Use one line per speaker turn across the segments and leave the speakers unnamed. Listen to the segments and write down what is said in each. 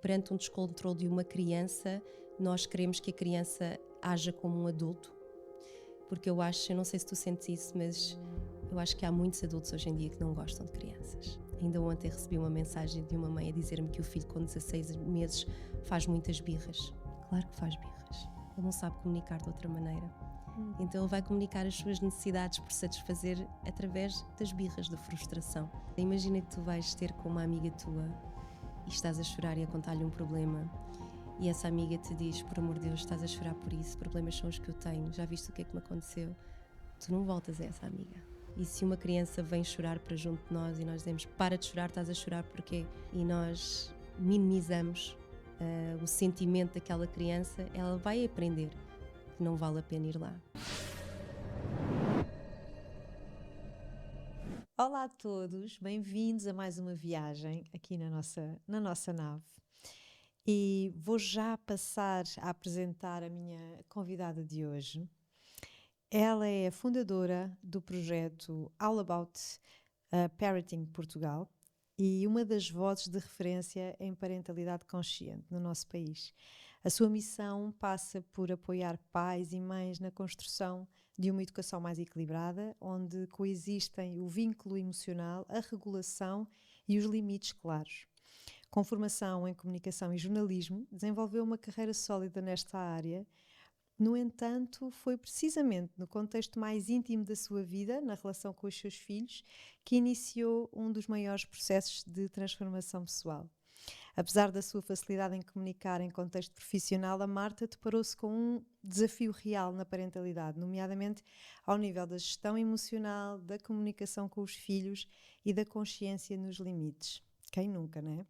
Perante um descontrole de uma criança, nós queremos que a criança haja como um adulto, porque eu não sei se tu sentes isso, mas eu acho que há muitos adultos hoje em dia que não gostam de crianças. Ainda ontem recebi uma mensagem de uma mãe a dizer-me que o filho com 16 meses faz muitas birras. Claro que faz birras. Ele não sabe comunicar de outra maneira. Então ele vai comunicar as suas necessidades por satisfazer através das birras, da frustração. Imagina que tu vais ter com uma amiga tua e estás a chorar e a contar-lhe um problema e essa amiga te diz, por amor de Deus, estás a chorar por isso, problemas são os que eu tenho, já viste o que é que me aconteceu? Tu não voltas a essa amiga. E se uma criança vem chorar para junto de nós e nós dizemos, para de chorar, estás a chorar porquê? E nós minimizamos o sentimento daquela criança, ela vai aprender que não vale a pena ir lá.
Olá a todos, bem-vindos a mais uma viagem aqui na nossa nave. E vou já passar a apresentar a minha convidada de hoje. Ela é a fundadora do projeto All About Parenting Portugal e uma das vozes de referência em parentalidade consciente no nosso país. A sua missão passa por apoiar pais e mães na construção de uma educação mais equilibrada, onde coexistem o vínculo emocional, a regulação e os limites claros. Com formação em comunicação e jornalismo, desenvolveu uma carreira sólida nesta área. No entanto, foi precisamente no contexto mais íntimo da sua vida, na relação com os seus filhos, que iniciou um dos maiores processos de transformação pessoal. Apesar da sua facilidade em comunicar em contexto profissional, a Marta deparou-se com um desafio real na parentalidade, nomeadamente ao nível da gestão emocional, da comunicação com os filhos e da consciência nos limites. Quem nunca, não é?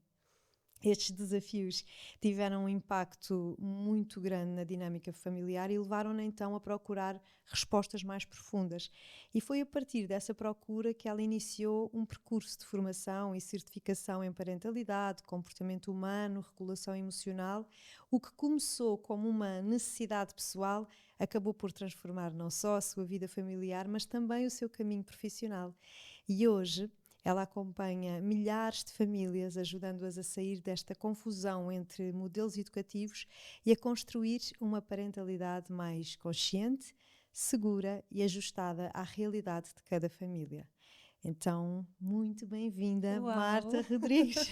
Estes desafios tiveram um impacto muito grande na dinâmica familiar e levaram-na então a procurar respostas mais profundas. E foi a partir dessa procura que ela iniciou um percurso de formação e certificação em parentalidade, comportamento humano, regulação emocional. O que começou como uma necessidade pessoal acabou por transformar não só a sua vida familiar, mas também o seu caminho profissional. E hoje ela acompanha milhares de famílias, ajudando-as a sair desta confusão entre modelos educativos e a construir uma parentalidade mais consciente, segura e ajustada à realidade de cada família. Então, muito bem-vinda,
Uau.
Marta Rodrigues.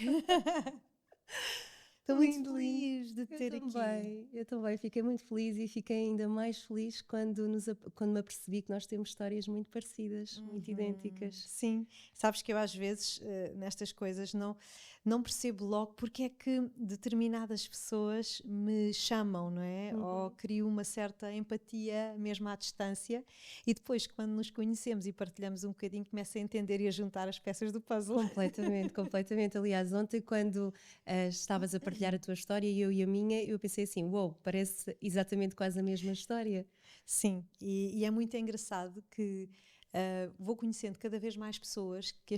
Estou muito
Lindo,
feliz de ter aqui.
Eu também fiquei muito feliz e fiquei ainda mais feliz quando me apercebi que nós temos histórias muito parecidas, muito idênticas.
Sim, sabes que eu às vezes nestas coisas não percebo logo porque é que determinadas pessoas me chamam, não é? Ou crio uma certa empatia mesmo à distância e depois quando nos conhecemos e partilhamos um bocadinho começo a entender e a juntar as peças do puzzle.
Completamente, completamente. Aliás, ontem quando estavas a partilhar a tua história, eu e a minha, eu pensei assim, uou, parece exatamente quase a mesma história.
Sim, e é muito engraçado que vou conhecendo cada vez mais pessoas que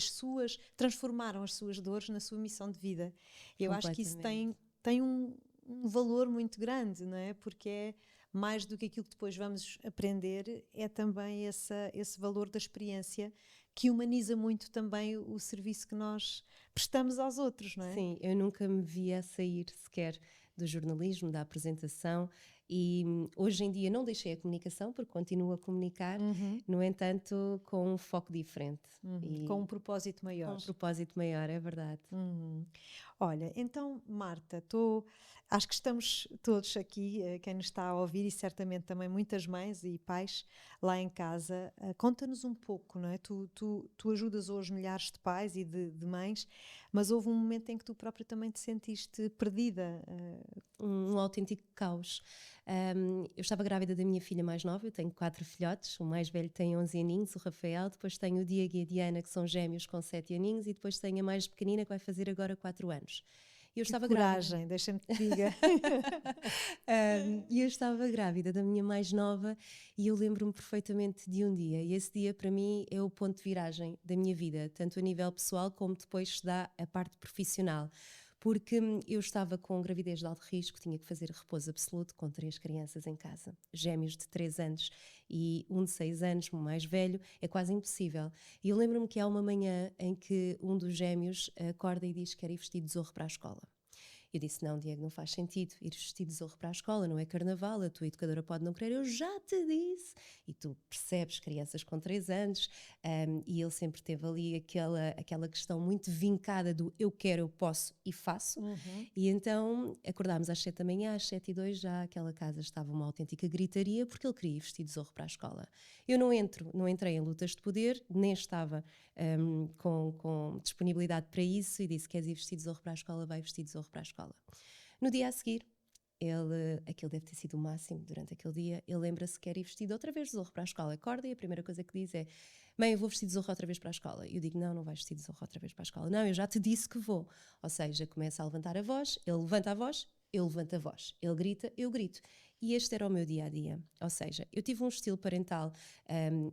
transformaram as suas dores na sua missão de vida. Eu acho que isso tem um valor muito grande, não é? Porque é mais do que aquilo que depois vamos aprender, é também esse valor da experiência que humaniza muito também o serviço que nós prestamos aos outros, não é?
Sim, eu nunca me via sair sequer do jornalismo, da apresentação e hoje em dia não deixei a comunicação porque continuo a comunicar, no entanto com um foco diferente.
E com um propósito maior.
Com um propósito maior, é verdade.
Olha, então Marta, acho que estamos todos aqui, quem nos está a ouvir e certamente também muitas mães e pais lá em casa, conta-nos um pouco, não é? Tu ajudas hoje milhares de pais e de mães, mas houve um momento em que tu própria também te sentiste perdida.
Um autêntico caos. Eu estava grávida da minha filha mais nova, eu tenho 4 filhotes, o mais velho tem 11 aninhos, o Rafael, depois tenho o Diego e a Diana, que são gêmeos com 7 aninhos, e depois tenho a mais pequenina, que vai fazer agora 4 anos.
Eu estava coragem, deixa-me te diga.
E eu estava grávida da minha mais nova e eu lembro-me perfeitamente de um dia, e esse dia para mim é o ponto de viragem da minha vida, tanto a nível pessoal como depois se dá a parte profissional. Porque eu estava com gravidez de alto risco, tinha que fazer repouso absoluto com 3 crianças em casa, gêmeos de 3 anos e um de 6 anos, o mais velho, é quase impossível. E eu lembro-me que há uma manhã em que um dos gêmeos acorda e diz que quer ir vestido de zorro para a escola. Eu disse, não, Diego, não faz sentido ir vestido de zorro para a escola, não é carnaval, a tua educadora pode não querer, eu já te disse. E tu percebes, crianças com 3 anos, e ele sempre teve ali aquela questão muito vincada do eu quero, eu posso e faço. E então acordámos às 7 da manhã, às 7h02 já aquela casa estava uma autêntica gritaria porque ele queria ir vestido de zorro para a escola. Eu não entrei em lutas de poder, nem estava com disponibilidade para isso e disse, queres ir vestido de zorro para a escola, vai vestido de zorro para a escola. No dia a seguir, aquilo deve ter sido o máximo durante aquele dia, ele lembra-se que quer ir vestido outra vez de zorro para a escola, acorda e a primeira coisa que diz é, mãe, eu vou vestido de zorro outra vez para a escola. E eu digo, não vais vestido de zorro outra vez para a escola. Não, eu já te disse que vou. Ou seja, começa a levantar a voz, ele levanta a voz, eu levanto a voz. Ele grita, eu grito. E este era o meu dia-a-dia. Ou seja, eu tive um estilo parental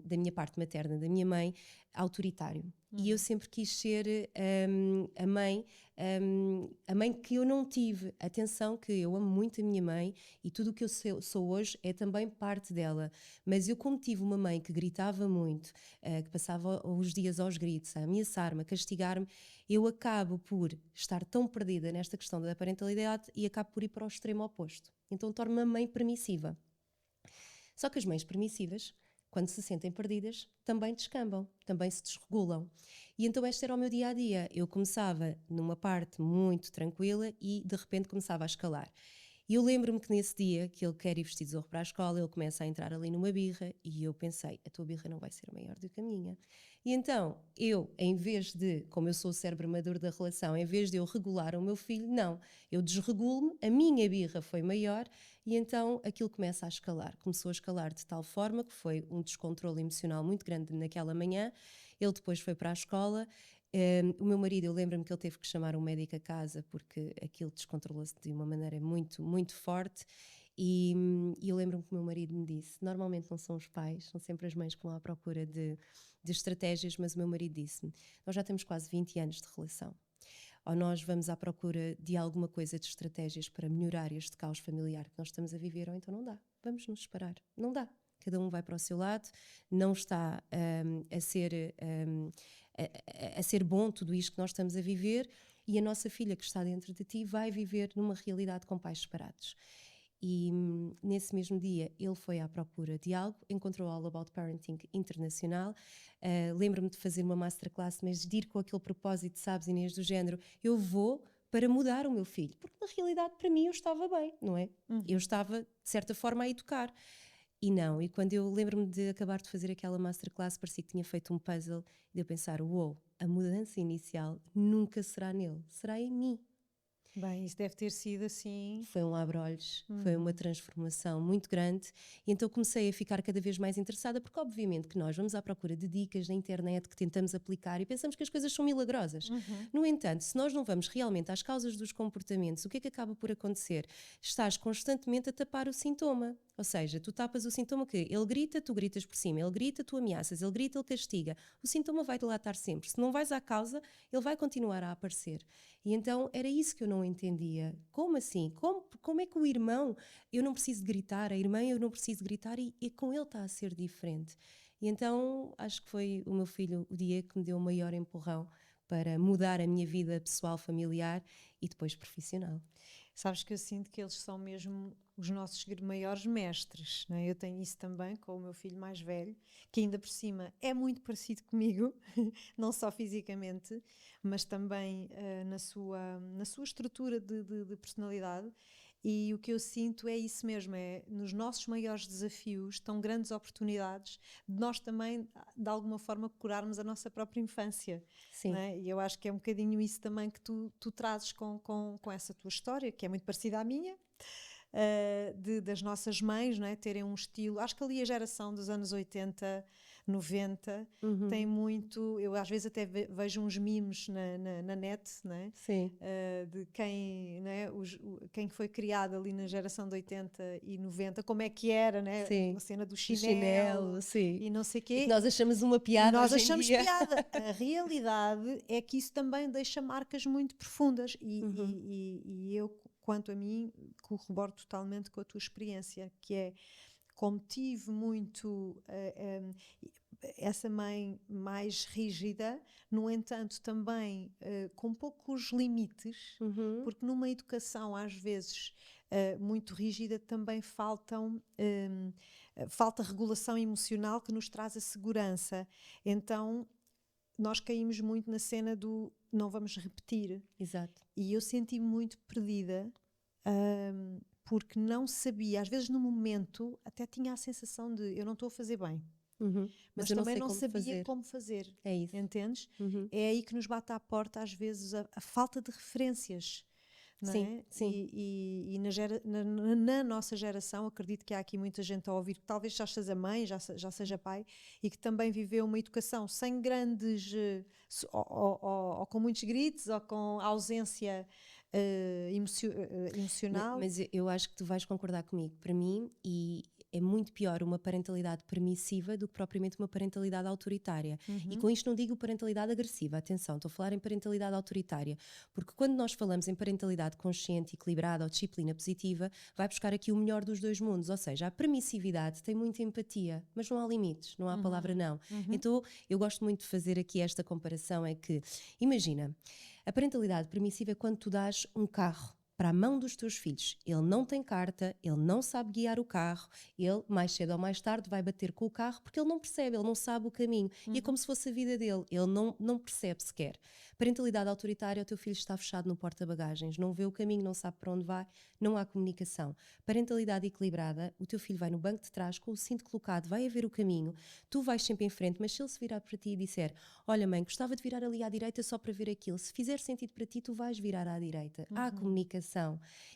da minha parte materna, da minha mãe, autoritário. E eu sempre quis ser a mãe que eu não tive. Atenção que eu amo muito a minha mãe e tudo o que eu sou hoje é também parte dela. Mas eu, como tive uma mãe que gritava muito, que passava os dias aos gritos, a ameaçar-me, a castigar-me, eu acabo por estar tão perdida nesta questão da parentalidade e acabo por ir para o extremo oposto. Então torno-me a mãe permissiva. Só que as mães permissivas, quando se sentem perdidas, também descambam, também se desregulam. E então este era o meu dia-a-dia. Eu começava numa parte muito tranquila e de repente começava a escalar. E eu lembro-me que nesse dia que ele quer ir vestido de zorro para a escola, ele começa a entrar ali numa birra e eu pensei, a tua birra não vai ser maior do que a minha. E então, eu, em vez de, como eu sou o cérebro maduro da relação, em vez de eu regular o meu filho, não, eu desregulo-me, a minha birra foi maior e então aquilo começa a escalar. Começou a escalar de tal forma que foi um descontrole emocional muito grande naquela manhã. Ele depois foi para a escola. O meu marido, eu lembro-me que ele teve que chamar um médico a casa porque aquilo descontrolou-se de uma maneira muito, muito forte e eu lembro-me que o meu marido me disse, normalmente não são os pais, são sempre as mães que vão à procura de estratégias, mas o meu marido disse-me, nós já temos quase 20 anos de relação, ou nós vamos à procura de alguma coisa de estratégias para melhorar este caos familiar que nós estamos a viver, ou então não dá, vamos nos separar, não dá. Cada um vai para o seu lado, não está a ser bom tudo isto que nós estamos a viver e a nossa filha que está dentro de ti vai viver numa realidade com pais separados. E nesse mesmo dia ele foi à procura de algo, encontrou All About Parenting Internacional, lembro-me de fazer uma masterclass, mas de ir com aquele propósito, sabes, Inês, do género, eu vou para mudar o meu filho, porque na realidade para mim eu estava bem, não é? Eu estava de certa forma a educar. E não, e quando eu lembro-me de acabar de fazer aquela masterclass, parecia que tinha feito um puzzle e de eu pensar, uou, a mudança inicial nunca será nele, será em mim.
Bem, isso deve ter sido assim.
Foi um abre-olhos, foi uma transformação muito grande e então comecei a ficar cada vez mais interessada porque obviamente que nós vamos à procura de dicas na internet que tentamos aplicar e pensamos que as coisas são milagrosas. No entanto, se nós não vamos realmente às causas dos comportamentos, o que é que acaba por acontecer? Estás constantemente a tapar o sintoma. Ou seja, tu tapas o sintoma que ele grita, tu gritas por cima, ele grita, tu ameaças, ele grita, ele castiga. O sintoma vai lá estar sempre. Se não vais à causa, ele vai continuar a aparecer. E então era isso que eu não entendia. Como assim? Como é que o irmão, eu não preciso gritar, a irmã eu não preciso gritar e com ele está a ser diferente. E então acho que foi o meu filho, o Diego, que me deu o maior empurrão para mudar a minha vida pessoal, familiar e depois profissional.
Sabes que eu sinto que eles são mesmo os nossos maiores mestres, não é? Eu tenho isso também com o meu filho mais velho, que ainda por cima é muito parecido comigo, não só fisicamente, mas também na sua estrutura de personalidade. E o que eu sinto é isso mesmo, é nos nossos maiores desafios estão grandes oportunidades de nós também, de alguma forma, curarmos a nossa própria infância.
Sim.
Não é? E eu acho que é um bocadinho isso também que tu trazes com essa tua história, que é muito parecida à minha, das nossas mães, não é? Terem um estilo, acho que ali a geração dos anos 80, 90 tem muito, eu às vezes até vejo uns memes na net, não é?
Sim.
De quem, não é? Quem foi criado ali na geração de 80 e 90, como é que era, né?
Sim.
A cena do chinelo
sim.
e não sei o quê.
E que nós achamos uma piada.
Nós
hoje
achamos
em dia.
piada. A realidade é que isso também deixa marcas muito profundas e eu, quanto a mim, corroboro totalmente com a tua experiência, que é como tive muito essa mãe mais rígida, no entanto também com poucos limites, porque numa educação às vezes muito rígida também falta regulação emocional que nos traz a segurança. Então nós caímos muito na cena do não vamos repetir.
Exato.
E eu senti-me muito perdida, porque não sabia, às vezes no momento até tinha a sensação de eu não estou a fazer bem. Mas
eu
também
não
não
sei
sabia como fazer.
É isso.
Entendes? É aí que nos bate à porta às vezes a falta de referências. Não
sim,
é?
sim.
E na nossa geração, acredito que há aqui muita gente a ouvir que talvez já seja mãe, já seja pai, e que também viveu uma educação sem grandes, ou com muitos gritos, ou com ausência emocional.
Mas eu acho que tu vais concordar comigo. Para mim, e é muito pior uma parentalidade permissiva do que propriamente uma parentalidade autoritária. E com isto não digo parentalidade agressiva, atenção, estou a falar em parentalidade autoritária, porque quando nós falamos em parentalidade consciente, equilibrada ou disciplina positiva, vai buscar aqui o melhor dos dois mundos, ou seja, a permissividade tem muita empatia, mas não há limites, não há palavra não. Então eu gosto muito de fazer aqui esta comparação, é que, imagina, a parentalidade permissiva é quando tu dás um carro para a mão dos teus filhos. Ele não tem carta, ele não sabe guiar o carro, ele mais cedo ou mais tarde vai bater com o carro porque ele não percebe, ele não sabe o caminho. E é como se fosse a vida dele, ele não percebe sequer. Parentalidade autoritária, o teu filho está fechado no porta-bagagens, não vê o caminho, não sabe para onde vai, não há comunicação. Parentalidade equilibrada, o teu filho vai no banco de trás com o cinto colocado, vai a ver o caminho, tu vais sempre em frente, mas se ele se virar para ti e disser, olha mãe, gostava de virar ali à direita só para ver aquilo, se fizer sentido para ti, tu vais virar à direita. Há comunicação.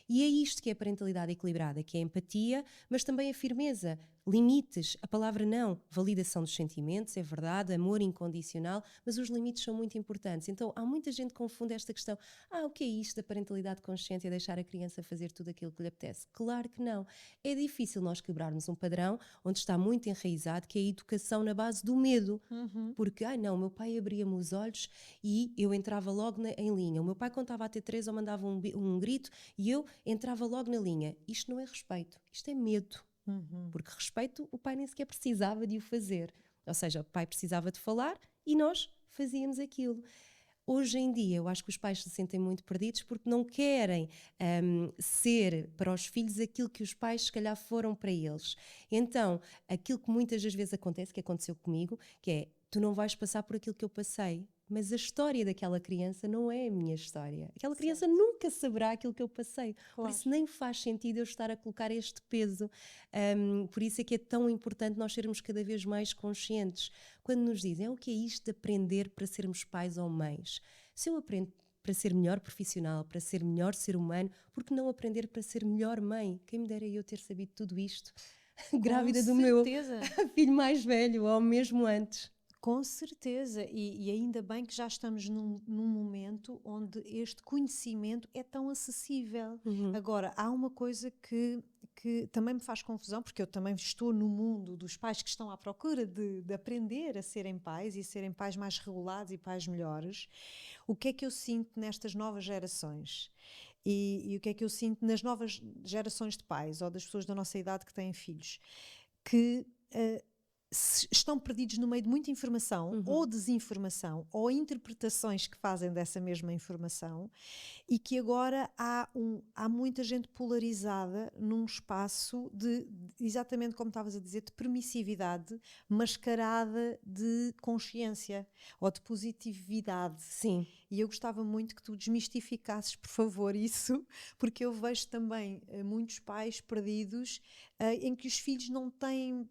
E é isto que é a parentalidade equilibrada, que é a empatia, mas também a firmeza, limites, a palavra não, validação dos sentimentos, é verdade, amor incondicional, mas os limites são muito importantes. Então há muita gente que confunde esta questão, o que é isto da parentalidade consciente, é deixar a criança fazer tudo aquilo que lhe apetece? Claro que não. É difícil nós quebrarmos um padrão onde está muito enraizado, que é a educação na base do medo, porque, não, o meu pai abria-me os olhos e eu entrava logo em linha. O meu pai contava até 3 ou mandava um grito e eu entrava logo na linha. Isto não é respeito, isto é medo. Porque respeito, o pai nem sequer precisava de o fazer. Ou seja, o pai precisava de falar e nós fazíamos aquilo. Hoje em dia, eu acho que os pais se sentem muito perdidos porque não querem ser para os filhos aquilo que os pais se calhar foram para eles. Então, aquilo que muitas das vezes acontece, que aconteceu comigo, que é, tu não vais passar por aquilo que eu passei. Mas a história daquela criança não é a minha história. Aquela criança nunca saberá aquilo que eu passei.
Claro.
Por isso nem faz sentido eu estar a colocar este peso. Por isso é que é tão importante nós sermos cada vez mais conscientes. Quando nos dizem, o que é isto de aprender para sermos pais ou mães? Se eu aprendo para ser melhor profissional, para ser melhor ser humano, por que não aprender para ser melhor mãe? Quem me dera eu ter sabido tudo isto? Grávida do meu filho mais velho, ou mesmo antes.
Com certeza, e ainda bem que já estamos num momento onde este conhecimento é tão acessível. Agora, há uma coisa que também me faz confusão, porque eu também estou no mundo dos pais que estão à procura de aprender a serem pais e serem pais mais regulados e pais melhores. O que é que eu sinto nestas novas gerações? E o que é que eu sinto nas novas gerações de pais ou das pessoas da nossa idade que têm filhos? Que estão perdidos no meio de muita informação ou desinformação ou interpretações que fazem dessa mesma informação, e que agora há muita gente polarizada num espaço de exatamente como estavas a dizer, de permissividade mascarada de consciência ou de positividade.
Sim.
E eu gostava muito que tu desmistificasses, por favor, isso, porque eu vejo também muitos pais perdidos em que os filhos não têm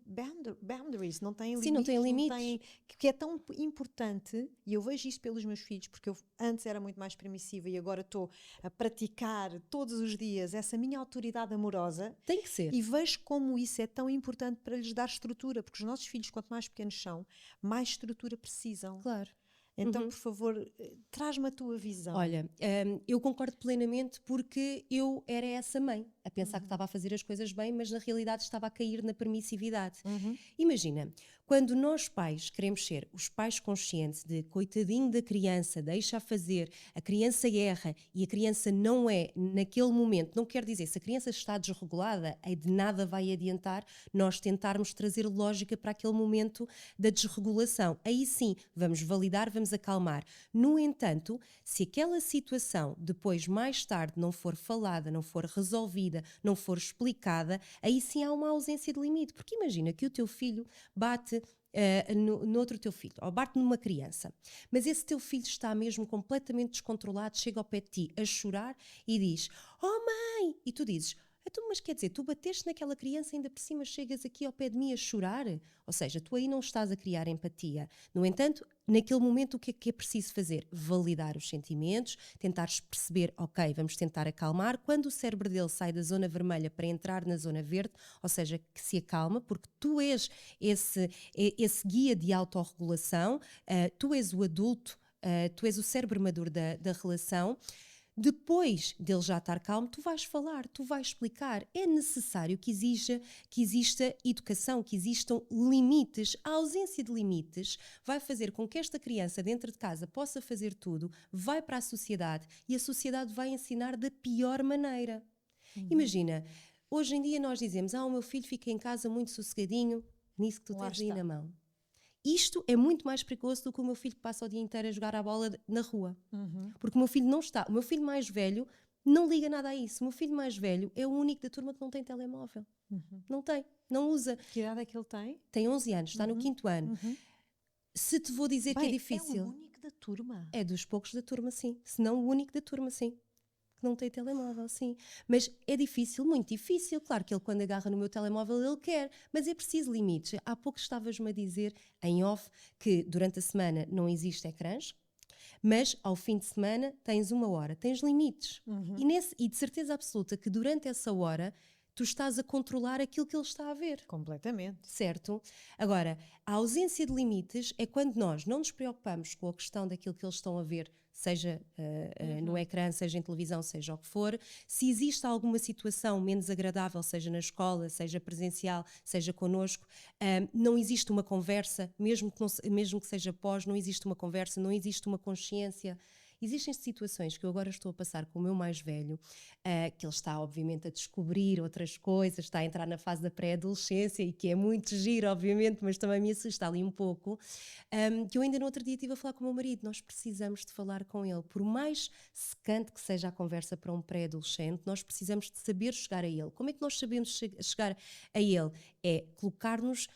boundaries, não têm limites.
Sim, não têm limites.
Que é tão importante, e eu vejo isso pelos meus filhos, porque eu antes era muito mais permissiva e agora estou a praticar todos os dias essa minha autoridade amorosa.
Tem que ser.
E vejo como isso é tão importante para lhes dar estrutura, porque os nossos filhos, quanto mais pequenos são, mais estrutura precisam.
Claro.
Então, por favor, traz-me a tua visão.
Olha, eu concordo plenamente, porque eu era essa mãe, a pensar que estava a fazer as coisas bem, mas na realidade estava a cair na permissividade. Imagina, Quando nós pais queremos ser os pais conscientes de coitadinho da criança, deixa-a fazer, a criança erra e a criança não é naquele momento, não quer dizer, se a criança está desregulada, aí de nada vai adiantar nós tentarmos trazer lógica para aquele momento da desregulação. Aí sim, vamos validar, vamos acalmar. No entanto, se aquela situação depois, mais tarde, não for falada, não for resolvida, não for explicada, aí sim há uma ausência de limite. Porque imagina que o teu filho bate no outro teu filho, ou bate numa criança, mas esse teu filho está mesmo completamente descontrolado, chega ao pé de ti a chorar e diz: "Oh mãe!" E tu dizes: "Então, mas quer dizer, tu bateste naquela criança e ainda por cima chegas aqui ao pé de mim a chorar?" Ou seja, tu aí não estás a criar empatia. No entanto, naquele momento o que é preciso fazer? Validar os sentimentos, tentar perceber, ok, vamos tentar acalmar. Quando o cérebro dele sai da zona vermelha para entrar na zona verde, ou seja, que se acalma, porque tu és esse guia de autorregulação, tu és o adulto, tu és o cérebro maduro da relação. Depois dele já estar calmo, tu vais falar, tu vais explicar. É necessário que exista educação, que existam limites. A ausência de limites vai fazer com que esta criança dentro de casa possa fazer tudo, vai para a sociedade e a sociedade vai ensinar da pior maneira. Imagina, hoje em dia nós dizemos: o meu filho fica em casa muito sossegadinho, nisso que tu tens aí na mão. Isto é muito mais perigoso do que o meu filho que passa o dia inteiro a jogar a bola na rua. Porque o meu filho não está. O meu filho mais velho não liga nada a isso. O meu filho mais velho é o único da turma que não tem telemóvel. Não tem, não usa.
Que idade é que ele tem?
Tem 11 anos, está no 5º ano. Se te vou dizer que é difícil...
É o único da turma?
É dos poucos da turma, sim. Se não o único da turma, sim. Que não tem telemóvel, sim. Mas é difícil, muito difícil. Claro que ele, quando agarra no meu telemóvel, ele quer. Mas é preciso limites. Há pouco estavas-me a dizer, em off, que durante a semana não existe ecrãs, mas ao fim de semana tens 1 hora. Tens limites. E de certeza absoluta que durante essa hora tu estás a controlar aquilo que ele está a ver.
Completamente.
Certo? Agora, a ausência de limites é quando nós não nos preocupamos com a questão daquilo que eles estão a ver, seja no ecrã, seja em televisão, seja o que for. Se existe alguma situação menos agradável, seja na escola, seja presencial, seja connosco, não existe uma conversa, mesmo que seja pós, não existe uma conversa, não existe uma consciência. Existem situações que eu agora estou a passar com o meu mais velho, que ele está obviamente a descobrir outras coisas, está a entrar na fase da pré-adolescência e que é muito giro, obviamente, mas também me assusta ali um pouco, que eu ainda no outro dia estive a falar com o meu marido. Nós precisamos de falar com ele. Por mais secante que seja a conversa para um pré-adolescente, nós precisamos de saber chegar a ele. Como é que nós sabemos chegar a ele? É colocar-nos...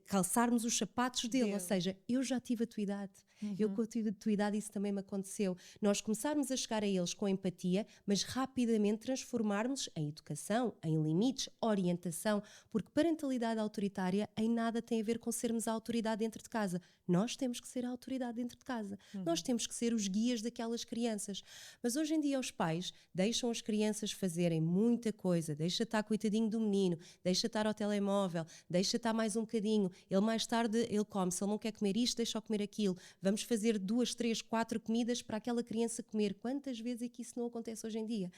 calçarmos os sapatos dele, ou seja, eu já tive a tua idade, eu com a tua idade isso também me aconteceu. Nós começarmos a chegar a eles com empatia, mas rapidamente transformarmos em educação, em limites, orientação, porque parentalidade autoritária em nada tem a ver com sermos a autoridade dentro de casa. Nós temos que ser a autoridade dentro de casa. Nós temos que ser os guias daquelas crianças. Mas hoje em dia os pais deixam as crianças fazerem muita coisa, deixa estar coitadinho do menino, deixa estar ao telemóvel, deixa estar mais um bocadinho, ele mais tarde ele come, se ele não quer comer isto, deixa-o comer aquilo, vamos fazer 2, 3, 4 comidas para aquela criança comer. Quantas vezes é que isso não acontece hoje em dia?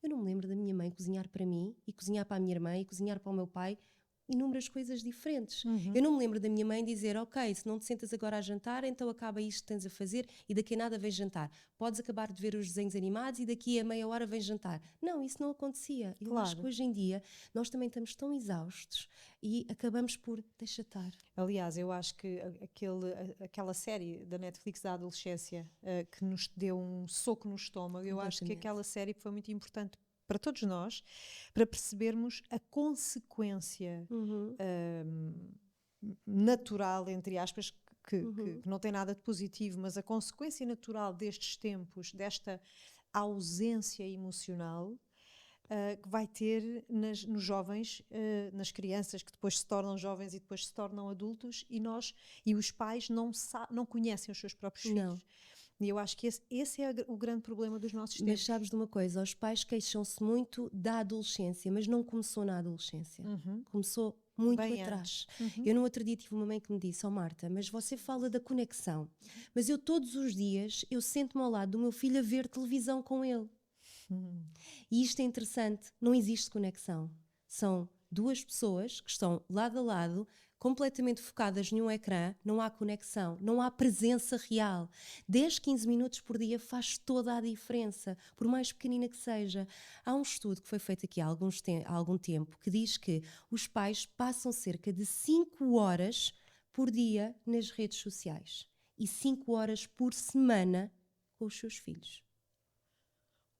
Eu não me lembro da minha mãe cozinhar para mim e cozinhar para a minha irmã e cozinhar para o meu pai inúmeras coisas diferentes. Eu não me lembro da minha mãe dizer: ok, se não te sentas agora a jantar, então acaba isto que tens a fazer e daqui a nada vens jantar. Podes acabar de ver os desenhos animados e daqui a meia hora vens jantar. Não, isso não acontecia. Eu acho que hoje em dia nós também estamos tão exaustos e acabamos por deixar estar.
Aliás, eu acho que aquela série da Netflix da adolescência que nos deu um soco no estômago, eu acho que aquela série foi muito importante para todos nós, para percebermos a consequência natural, entre aspas, que não tem nada de positivo, mas a consequência natural destes tempos, desta ausência emocional, que vai ter nos jovens, nas crianças que depois se tornam jovens e depois se tornam adultos, e os pais não conhecem os seus próprios filhos. E eu acho que esse é o grande problema dos nossos tempos.
Mas sabes de uma coisa, os pais queixam-se muito da adolescência, mas não começou na adolescência. Começou muito bem atrás. Eu no outro dia tive uma mãe que me disse: Marta, mas você fala da conexão, mas eu todos os dias eu sento-me ao lado do meu filho a ver televisão com ele. E isto é interessante, não existe conexão. São duas pessoas que estão lado a lado, completamente focadas num ecrã, não há conexão, não há presença real. 10, 15 minutos por dia faz toda a diferença, por mais pequenina que seja. Há um estudo que foi feito aqui há algum tempo que diz que os pais passam cerca de 5 horas por dia nas redes sociais e 5 horas por semana com os seus filhos.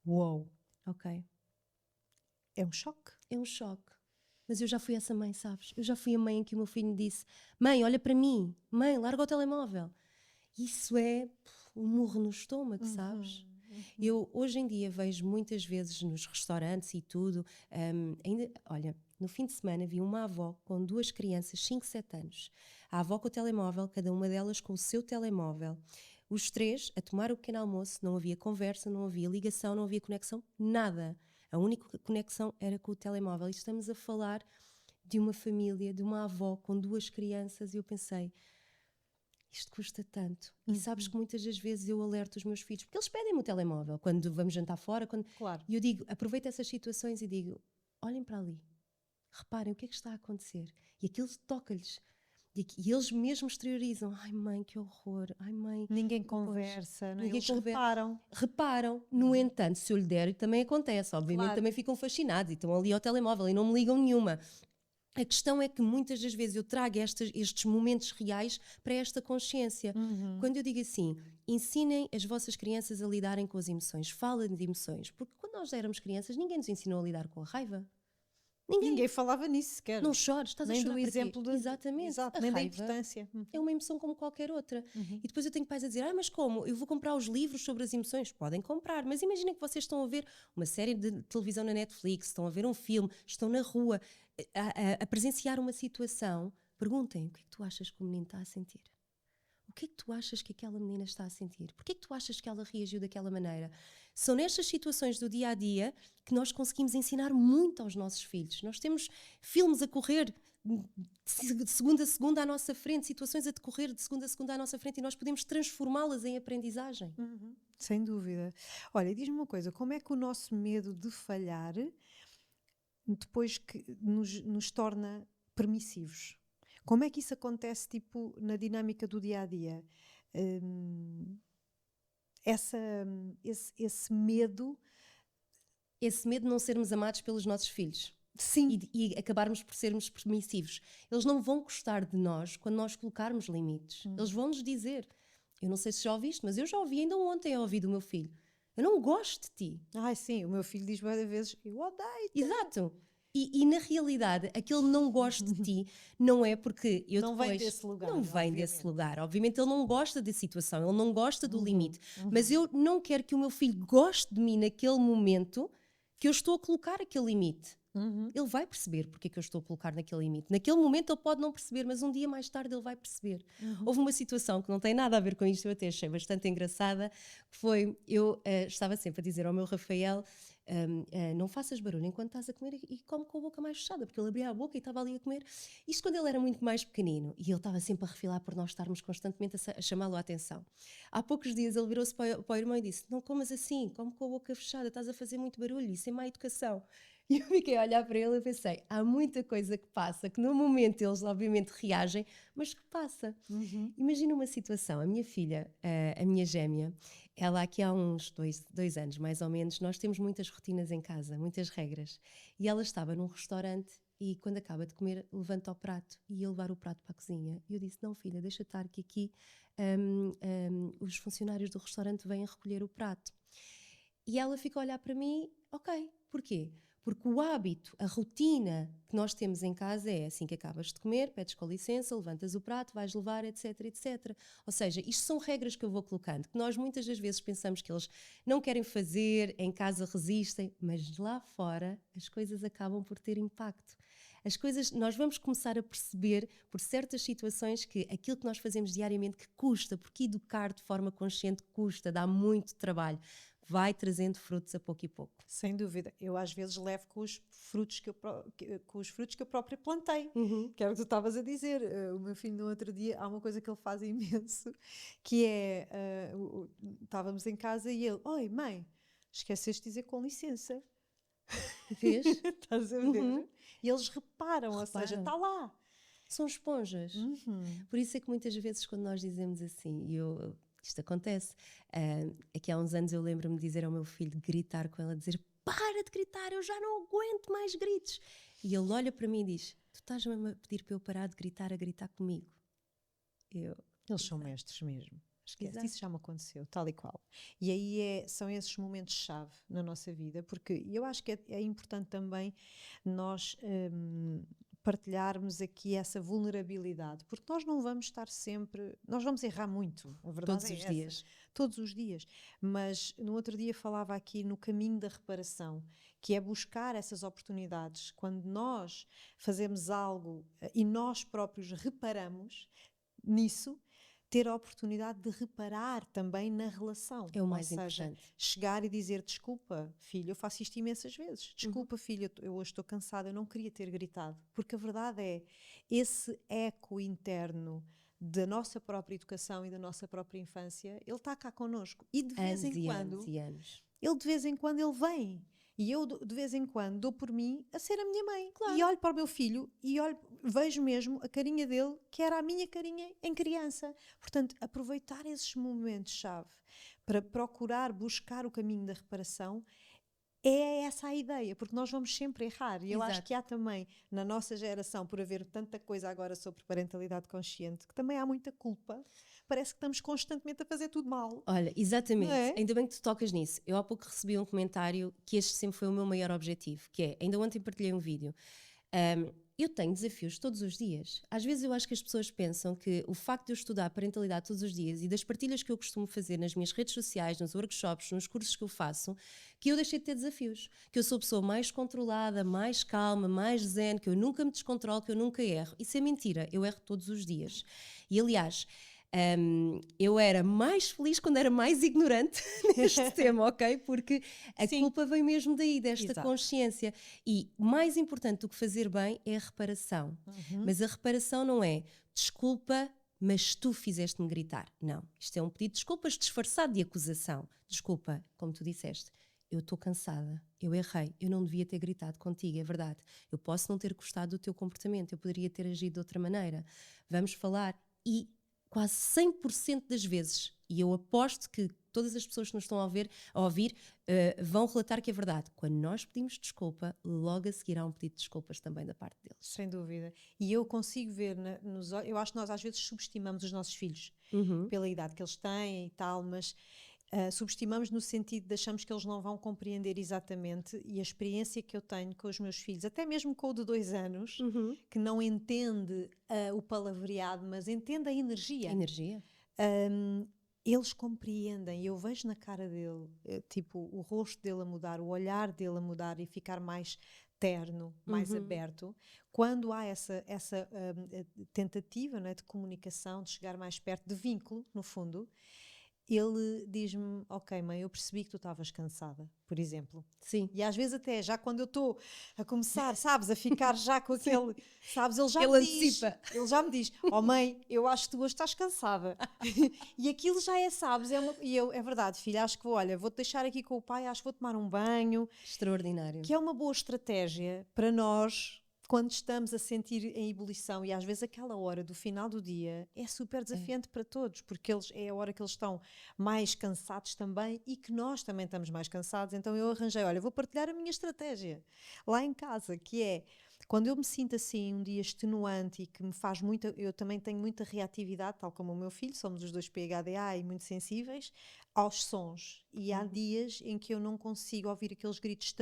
Uou!
Ok?
É um choque.
É um choque. Mas eu já fui essa mãe, sabes? Eu já fui a mãe em que o meu filho me disse: mãe, olha para mim. Mãe, larga o telemóvel. Isso é um murro no estômago, sabes? Eu hoje em dia vejo muitas vezes nos restaurantes e tudo, olha, no fim de semana vi uma avó com duas crianças, 5, 7 anos. A avó com o telemóvel, cada uma delas com o seu telemóvel. Os três a tomar o pequeno almoço, não havia conversa, não havia ligação, não havia conexão, nada. A única conexão era com o telemóvel. E estamos a falar de uma família, de uma avó com duas crianças, e eu pensei, isto custa tanto. E sabes que muitas das vezes eu alerto os meus filhos, porque eles pedem-me o telemóvel quando vamos jantar fora.
Claro.
E eu digo, aproveito essas situações e digo, olhem para ali, reparem o que é que está a acontecer. E aquilo toca-lhes. E eles mesmo exteriorizam, ai mãe, que horror, ai mãe.
Ninguém conversa, não é?
Ninguém
Eles
conversa.
reparam.
Reparam, no entanto, se eu lhe der, também acontece, obviamente
Claro.
também ficam fascinados e estão ali ao telemóvel e não me ligam nenhuma. A questão é que muitas das vezes eu trago estes momentos reais para esta consciência. Quando eu digo assim, ensinem as vossas crianças a lidarem com as emoções, falem de emoções, porque quando nós éramos crianças ninguém nos ensinou a lidar com a raiva.
Ninguém falava nisso sequer.
Não chores, estás
nem
a chorar
do
para quê?
exemplo
Exatamente.
Exato,
A
nem da
raiva
importância.
é uma emoção como qualquer outra. E depois eu tenho pais a dizer, mas como? Eu vou comprar os livros sobre as emoções? Podem comprar, mas imaginem que vocês estão a ver uma série de televisão na Netflix, estão a ver um filme, estão na rua, a presenciar uma situação, perguntem, o que é que tu achas que o menino está a sentir? O que é que tu achas que aquela menina está a sentir? Porquê é que tu achas que ela reagiu daquela maneira? São nestas situações do dia a dia que nós conseguimos ensinar muito aos nossos filhos. Nós temos filmes a correr de segunda a segunda à nossa frente, situações a decorrer de segunda a segunda à nossa frente, e nós podemos transformá-las em aprendizagem.
Sem dúvida. Olha, diz-me uma coisa, como é que o nosso medo de falhar depois que nos torna permissivos? Como é que isso acontece, tipo, na dinâmica do dia a dia? Esse medo.
Esse medo de não sermos amados pelos nossos filhos.
Sim.
E acabarmos por sermos permissivos. Eles não vão gostar de nós quando nós colocarmos limites. Eles vão nos dizer. Eu não sei se já ouviste, mas eu já ouvi ainda ontem ao ouvido do meu filho. Eu não gosto de ti.
Ai, sim, o meu filho diz várias vezes, eu odeio-te.
Exato. E na realidade, aquele não gosto de ti não é porque eu
não
depois...
vem desse lugar.
Não vem
obviamente.
desse lugar. Obviamente ele não gosta da situação, ele não gosta do limite. Mas eu não quero que o meu filho goste de mim naquele momento que eu estou a colocar aquele limite. Ele vai perceber porque é que eu estou a colocar naquele limite. Naquele momento ele pode não perceber, mas um dia mais tarde ele vai perceber. Houve uma situação que não tem nada a ver com isto, eu até achei bastante engraçada, que foi, eu estava sempre a dizer ao meu Rafael, não faças barulho enquanto estás a comer e come com a boca mais fechada, porque ele abria a boca e estava ali a comer. Isto quando ele era muito mais pequenino, e ele estava sempre a refilar por nós estarmos constantemente a chamá-lo a atenção. Há poucos dias ele virou-se para o irmão e disse, não comas assim, come com a boca fechada, estás a fazer muito barulho, isso é má educação. E eu fiquei a olhar para ele e pensei, há muita coisa que passa, que no momento eles obviamente reagem, mas que passa. Imagina uma situação, a minha filha, a minha gêmea, ela aqui há uns 2 anos mais ou menos, nós temos muitas rotinas em casa, muitas regras, e ela estava num restaurante e quando acaba de comer levanta o prato e ia levar o prato para a cozinha. E eu disse, não filha, deixa estar que aqui os funcionários do restaurante vêm recolher o prato. E ela fica a olhar para mim, ok, porquê? Porque o hábito, a rotina que nós temos em casa é assim que acabas de comer, pedes com licença, levantas o prato, vais levar, etc, etc. Ou seja, isto são regras que eu vou colocando, que nós muitas das vezes pensamos que eles não querem fazer, em casa resistem, mas lá fora as coisas acabam por ter impacto. As coisas, nós vamos começar a perceber por certas situações que aquilo que nós fazemos diariamente que custa, porque educar de forma consciente custa, dá muito trabalho. Vai trazendo frutos a pouco e pouco.
Sem dúvida. Eu às vezes levo com os frutos que eu própria plantei, que era o que tu estavas a dizer. O meu filho no outro dia, há uma coisa que ele faz imenso, que é, estávamos em casa e ele, oi mãe, esqueceste de dizer com licença.
Vês?
Estás a ver?
Uhum.
E eles reparam, ou seja,
Reparam.
está lá.
São esponjas.
Uhum.
Por isso é que muitas vezes quando nós dizemos assim, isto acontece, aqui há uns anos eu lembro-me de dizer ao meu filho, de gritar com ela, dizer, para de gritar, eu já não aguento mais gritos. E ele olha para mim e diz, tu estás mesmo a pedir para eu parar de gritar, a gritar comigo. Eu,
Eles são
exato.
mestres mesmo. Esquece.
Exato.
Isso já me aconteceu, tal e qual. E aí são esses momentos-chave na nossa vida, porque eu acho que é importante também nós partilharmos aqui essa vulnerabilidade, porque nós não vamos estar sempre, nós vamos errar muito, a verdade
Todos
é
os
essa.
dias.
Todos os dias. Mas no outro dia falava aqui no caminho da reparação, que é buscar essas oportunidades. Quando nós fazemos algo e nós próprios reparamos nisso, ter a oportunidade de reparar também na relação.
É o mais
Ou seja,
importante.
chegar e dizer, desculpa, filho, eu faço isto imensas vezes. Desculpa, filho, eu hoje estou cansada, eu não queria ter gritado. Porque a verdade é, esse eco interno da nossa própria educação e da nossa própria infância, ele está cá connosco. E de vez
Anos
em
e
quando,
anos e anos.
ele de vez em quando ele vem. E eu de vez em quando dou por mim a ser a minha mãe.
Claro.
E olho para o meu filho e vejo mesmo a carinha dele, que era a minha carinha em criança. Portanto, aproveitar esses momentos-chave para procurar buscar o caminho da reparação, é essa a ideia, porque nós vamos sempre errar. E eu acho
Exato.
que há também, na nossa geração, por haver tanta coisa agora sobre parentalidade consciente, que também há muita culpa. Parece que estamos constantemente a fazer tudo mal.
Olha, exatamente,
Não é?
ainda bem que tu tocas nisso. Eu há pouco recebi um comentário que este sempre foi o meu maior objetivo, que é, ainda ontem partilhei um vídeo. Eu tenho desafios todos os dias. Às vezes eu acho que as pessoas pensam que o facto de eu estudar parentalidade todos os dias e das partilhas que eu costumo fazer nas minhas redes sociais, nos workshops, nos cursos que eu faço, que eu deixei de ter desafios. Que eu sou a pessoa mais controlada, mais calma, mais zen, que eu nunca me descontrolo, que eu nunca erro. Isso é mentira, eu erro todos os dias. E aliás, eu era mais feliz quando era mais ignorante neste tema, ok? Porque a
Sim.
culpa vem mesmo daí, desta
Exato.
consciência. E mais importante do que fazer bem é a reparação. Mas a reparação não é desculpa, mas tu fizeste-me gritar. Não, isto é um pedido de desculpas disfarçado de acusação. Desculpa, como tu disseste. Eu estou cansada, eu errei, eu não devia ter gritado contigo, é verdade. Eu posso não ter gostado do teu comportamento, eu poderia ter agido de outra maneira. Vamos falar. E quase 100% das vezes, e eu aposto que todas as pessoas que nos estão a ouvir vão relatar que é verdade. Quando nós pedimos desculpa, logo a seguir há um pedido de desculpas também da parte deles.
Sem dúvida. E eu consigo ver nos olhos, eu acho que nós às vezes subestimamos os nossos filhos pela idade que eles têm e tal, mas subestimamos no sentido de achamos que eles não vão compreender exatamente, e a experiência que eu tenho com os meus filhos, até mesmo com o de 2 anos, que não entende o palavreado, mas entende a energia.
Energia.
Eles compreendem, eu vejo na cara dele, tipo, o rosto dele a mudar, o olhar dele a mudar e ficar mais terno, mais aberto, quando há essa tentativa, não é, de comunicação, de chegar mais perto, de vínculo, no fundo. Ele diz-me, ok mãe, eu percebi que tu estavas cansada, por exemplo.
Sim.
E às vezes até, já quando eu estou a começar, sabes, a ficar já com aquele, sabes, ele já
Ele
me diz,
antecipa.
ele já me diz, oh mãe, eu acho que tu hoje estás cansada. E aquilo já é, sabes, é verdade, filha, acho que olha, vou-te deixar aqui com o pai, acho que vou tomar um banho.
Extraordinário.
Que é uma boa estratégia para nós, quando estamos a sentir em ebulição, e às vezes aquela hora do final do dia é super desafiante para todos, porque é a hora que eles estão mais cansados também e que nós também estamos mais cansados. Então eu arranjei, olha, vou partilhar a minha estratégia lá em casa, que é, quando eu me sinto assim um dia extenuante e que me faz muita, eu também tenho muita reatividade, tal como o meu filho, somos os dois PHDA e muito sensíveis aos sons, e há dias em que eu não consigo ouvir aqueles gritos,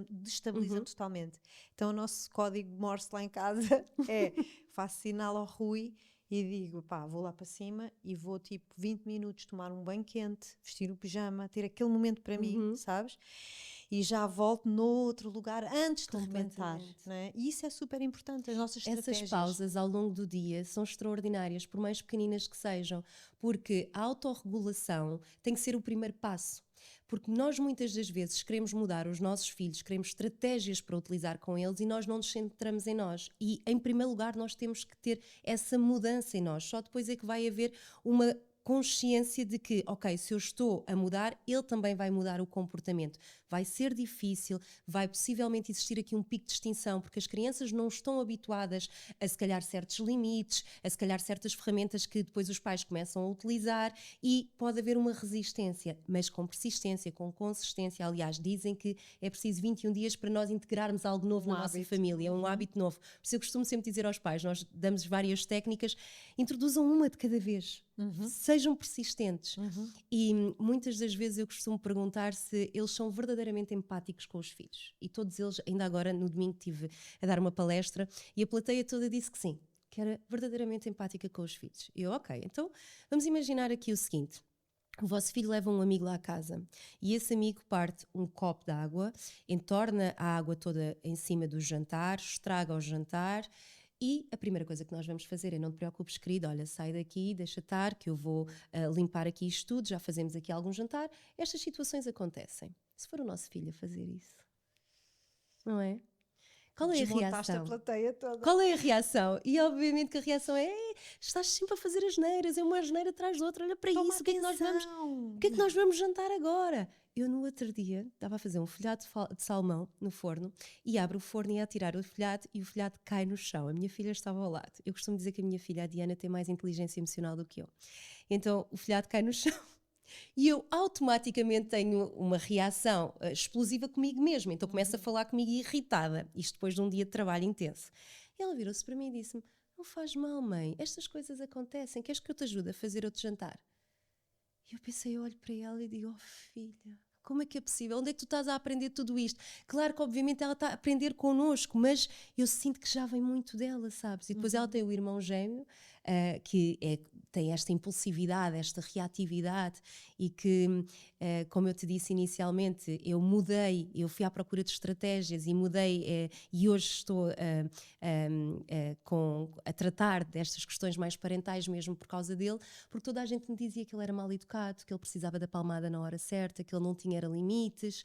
destabiliza-me totalmente. Então o nosso código Morse lá em casa é, faço sinal ao Rui e digo, pá, vou lá para cima e vou tipo 20 minutos tomar um banho quente, vestir o pijama, ter aquele momento para mim, sabes? E já volto noutro lugar antes de arrebentar, não é? E isso é super importante, as nossas estratégias.
Essas pausas ao longo do dia são extraordinárias, por mais pequeninas que sejam, porque a autorregulação tem que ser o primeiro passo. Porque nós muitas das vezes queremos mudar os nossos filhos, queremos estratégias para utilizar com eles e nós não nos centramos em nós. E, em primeiro lugar, nós temos que ter essa mudança em nós. Só depois é que vai haver uma consciência de que, ok, se eu estou a mudar, ele também vai mudar o comportamento. vai ser difícil, vai possivelmente existir aqui um pico de extinção, porque as crianças não estão habituadas a se calhar certos limites, a se calhar certas ferramentas que depois os pais começam a utilizar e pode haver uma resistência, mas com persistência, com consistência. Aliás, dizem que é preciso 21 dias para nós integrarmos algo novo na nossa família, um hábito novo. Por isso eu costumo sempre dizer aos pais, nós damos várias técnicas, introduzam uma de cada vez. Sejam persistentes. E muitas das vezes eu costumo perguntar se eles são verdadeiramente empáticos com os filhos. E todos eles, ainda agora no domingo estive a dar uma palestra e a plateia toda disse que sim, que era verdadeiramente empática com os filhos. E eu, ok, então vamos imaginar aqui o seguinte. O vosso filho leva um amigo lá à casa e esse amigo parte um copo de água, entorna a água toda em cima do jantar, estraga o jantar. E a primeira coisa que nós vamos fazer é: não te preocupes, querido, olha, sai daqui, deixa estar, que eu vou limpar aqui isto tudo, já fazemos aqui algum jantar. Estas situações acontecem. Se for o nosso filho a fazer isso, não é? Qual é a
Desmontaste
reação?
a plateia toda.
Qual é a reação? E obviamente que a reação é: estás sempre a fazer asneiras, é uma asneira atrás da outra, olha para
Toma
isso, o que é que nós vamos jantar agora? Eu no outro dia estava a fazer um folhado de salmão no forno e abro o forno e ia a tirar o folhado e o folhado cai no chão. A minha filha estava ao lado. Eu costumo dizer que a minha filha, a Diana, tem mais inteligência emocional do que eu. Então o folhado cai no chão e eu automaticamente tenho uma reação explosiva comigo mesma. Então começo a falar comigo irritada, isto depois de um dia de trabalho intenso. E ela virou-se para mim e disse-me: não faz mal, mãe, estas coisas acontecem, queres que eu te ajude a fazer outro jantar? E eu pensei, eu olho para ela e digo: oh filha, como é que é possível? Onde é que tu estás a aprender tudo isto? Claro que obviamente ela está a aprender connosco, mas eu sinto que já vem muito dela, sabes? E depois ela tem o irmão gêmeo, tem esta impulsividade, esta reatividade e que, como eu te disse inicialmente, eu fui à procura de estratégias e mudei e hoje estou a tratar destas questões mais parentais mesmo por causa dele, porque toda a gente me dizia que ele era mal educado, que ele precisava da palmada na hora certa, que ele não tinha limites,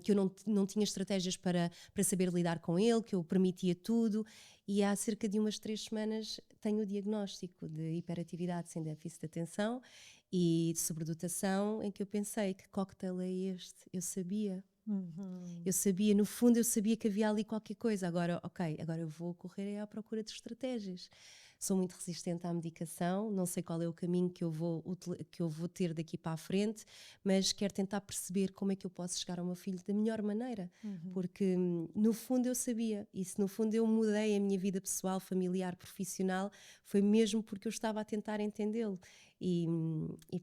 que eu não tinha estratégias para saber lidar com ele, que eu permitia tudo. E há cerca de umas 3 semanas tenho o diagnóstico de hiperatividade sem déficit de atenção e de sobredotação, em que eu pensei: que cocktail é este? Eu sabia. Eu sabia, no fundo eu sabia que havia ali qualquer coisa. Agora, ok, agora eu vou correr à procura de estratégias. Sou muito resistente à medicação, não sei qual é o caminho que eu vou ter daqui para a frente, mas quero tentar perceber como é que eu posso chegar ao meu filho da melhor maneira, porque no fundo eu sabia, e se no fundo eu mudei a minha vida pessoal, familiar, profissional, foi mesmo porque eu estava a tentar entendê-lo. E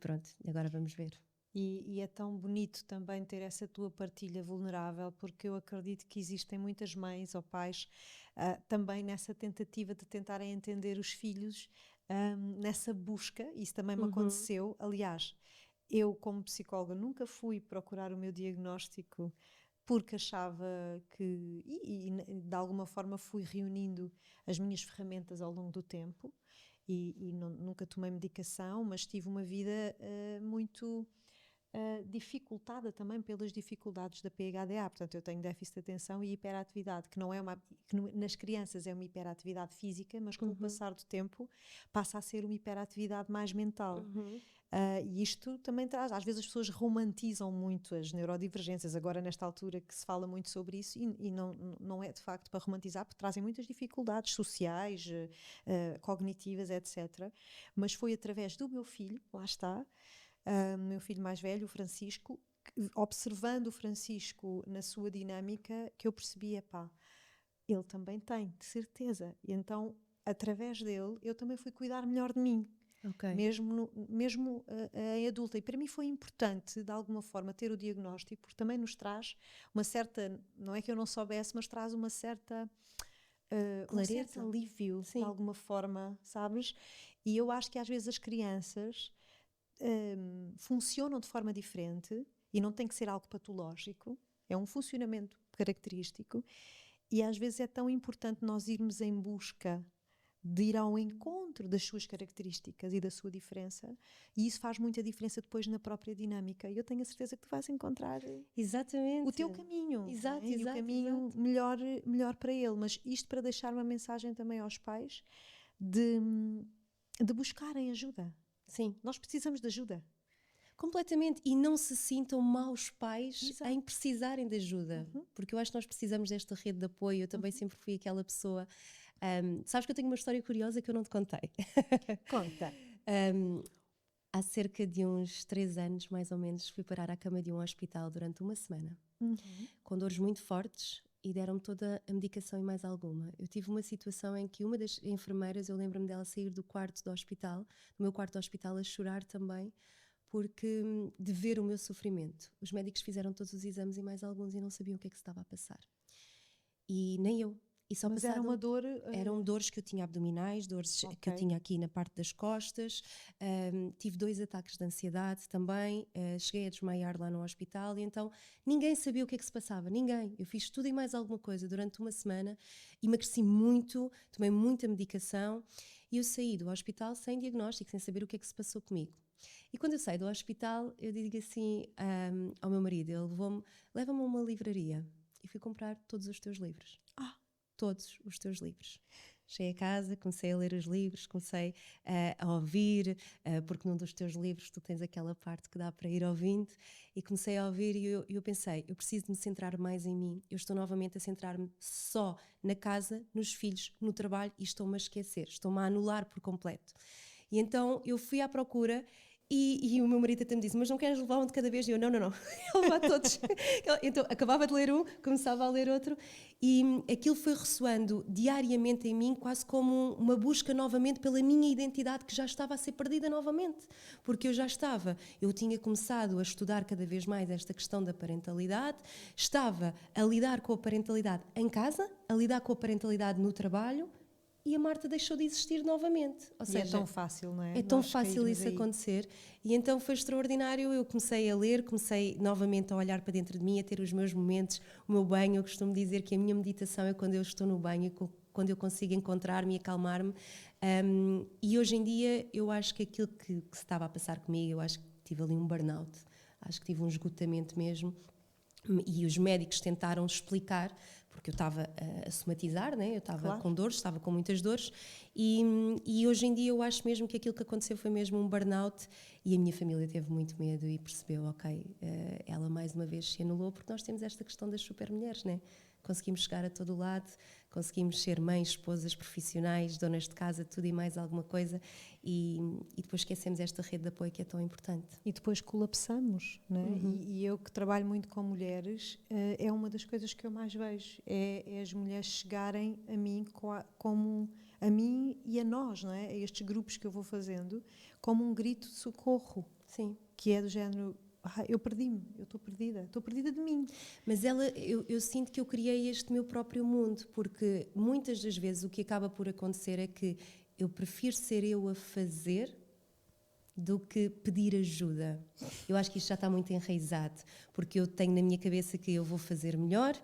pronto, agora vamos ver.
E é tão bonito também ter essa tua partilha vulnerável, porque eu acredito que existem muitas mães ou pais também nessa tentativa de tentarem entender os filhos, nessa busca. Isso também me aconteceu. Aliás, eu como psicóloga nunca fui procurar o meu diagnóstico porque achava que, e de alguma forma fui reunindo as minhas ferramentas ao longo do tempo e nunca tomei medicação, mas tive uma vida muito dificultada também pelas dificuldades da PHDA. Portanto, eu tenho déficit de atenção e hiperatividade, que não é nas crianças é uma hiperatividade física, mas com o passar do tempo passa a ser uma hiperatividade mais mental. E isto também traz, às vezes as pessoas romantizam muito as neurodivergências, agora nesta altura que se fala muito sobre isso, e não é de facto para romantizar, porque trazem muitas dificuldades sociais, cognitivas, etc. Mas foi através do meu filho, lá está, meu filho mais velho, o Francisco, observando o Francisco na sua dinâmica, que eu percebi: ele também tem, de certeza. E então, através dele, eu também fui cuidar melhor de mim.
Okay.
Mesmo em adulta. E para mim foi importante, de alguma forma, ter o diagnóstico, porque também nos traz uma certa, não é que eu não soubesse, mas traz uma certa clareza, um certo alívio, sim, de alguma forma, sabes? E eu acho que às vezes as crianças funcionam de forma diferente e não tem que ser algo patológico, é um funcionamento característico, e às vezes é tão importante nós irmos em busca de ir ao encontro das suas características e da sua diferença, e isso faz muita diferença depois na própria dinâmica, e eu tenho a certeza que tu vais encontrar
exatamente
o teu caminho,
exato,
e o caminho melhor para ele. Mas isto para deixar uma mensagem também aos pais de buscarem ajuda.
Sim.
Nós precisamos de ajuda.
Completamente. E não se sintam maus pais
Exato.
em precisarem de ajuda. Porque eu acho que nós precisamos desta rede de apoio. Eu também sempre fui aquela pessoa. Sabes que eu tenho uma história curiosa que eu não te contei.
Conta.
Há cerca de uns 3 anos, mais ou menos, fui parar à cama de um hospital durante uma semana, com dores muito fortes, e deram-me toda a medicação e mais alguma. Eu tive uma situação em que uma das enfermeiras, eu lembro-me dela sair do quarto do hospital, do meu quarto do hospital, a chorar também, porque de ver o meu sofrimento. Os médicos fizeram todos os exames e mais alguns e não sabiam o que é que se estava a passar. E nem eu. E só
Mas era uma dor...
Eram dores que eu tinha abdominais, dores que eu tinha aqui na parte das costas. Tive 2 ataques de ansiedade também. Cheguei a desmaiar lá no hospital e então ninguém sabia o que é que se passava. Ninguém. Eu fiz tudo e mais alguma coisa durante uma semana. Emagreci muito, tomei muita medicação e eu saí do hospital sem diagnóstico, sem saber o que é que se passou comigo. E quando eu saio do hospital, eu digo assim ao meu marido, ele leva-me a uma livraria e fui comprar todos os teus livros. Todos os teus livros. Cheguei a casa, comecei a ler os livros, comecei a ouvir, porque num dos teus livros tu tens aquela parte que dá para ir ouvindo, e comecei a ouvir e eu pensei, eu preciso de me centrar mais em mim, eu estou novamente a centrar-me só na casa, nos filhos, no trabalho, e estou-me a esquecer, estou-me a anular por completo. E então eu fui à procura. E o meu marido até me disse, mas não queres levar um de cada vez? E eu, não, ele levar todos. Então acabava de ler um, começava a ler outro, e aquilo foi ressoando diariamente em mim, quase como uma busca novamente pela minha identidade que já estava a ser perdida novamente. Porque eu tinha começado a estudar cada vez mais esta questão da parentalidade, estava a lidar com a parentalidade em casa, a lidar com a parentalidade no trabalho, e a Marta deixou de existir novamente. Ou seja,
é tão fácil, não é?
É tão fácil isso acontecer. E então foi extraordinário. Eu comecei a ler, comecei novamente a olhar para dentro de mim, a ter os meus momentos, o meu banho. Eu costumo dizer que a minha meditação é quando eu estou no banho, quando eu consigo encontrar-me e acalmar-me. E hoje em dia eu acho que aquilo que se estava a passar comigo, eu acho que tive ali um burnout, acho que tive um esgotamento mesmo. E os médicos tentaram explicar, porque eu estava a somatizar, né? Eu estava com dores, estava com muitas dores, e hoje em dia eu acho mesmo que aquilo que aconteceu foi mesmo um burnout, e a minha família teve muito medo e percebeu, ela mais uma vez se anulou, porque nós temos esta questão das supermulheres, né? Conseguimos chegar a todo o lado, conseguimos ser mães, esposas, profissionais, donas de casa, tudo e mais alguma coisa, e depois esquecemos esta rede de apoio que é tão importante.
E depois colapsamos, não é? E eu que trabalho muito com mulheres, é uma das coisas que eu mais vejo, é as mulheres chegarem a mim, como a mim e a nós, não é? A estes grupos que eu vou fazendo, como um grito de socorro.
Sim.
Que é do género... eu perdi-me, eu estou perdida de mim.
Mas eu sinto que eu criei este meu próprio mundo, porque muitas das vezes o que acaba por acontecer é que eu prefiro ser eu a fazer do que pedir ajuda. Eu acho que isto já está muito enraizado, porque eu tenho na minha cabeça que eu vou fazer melhor,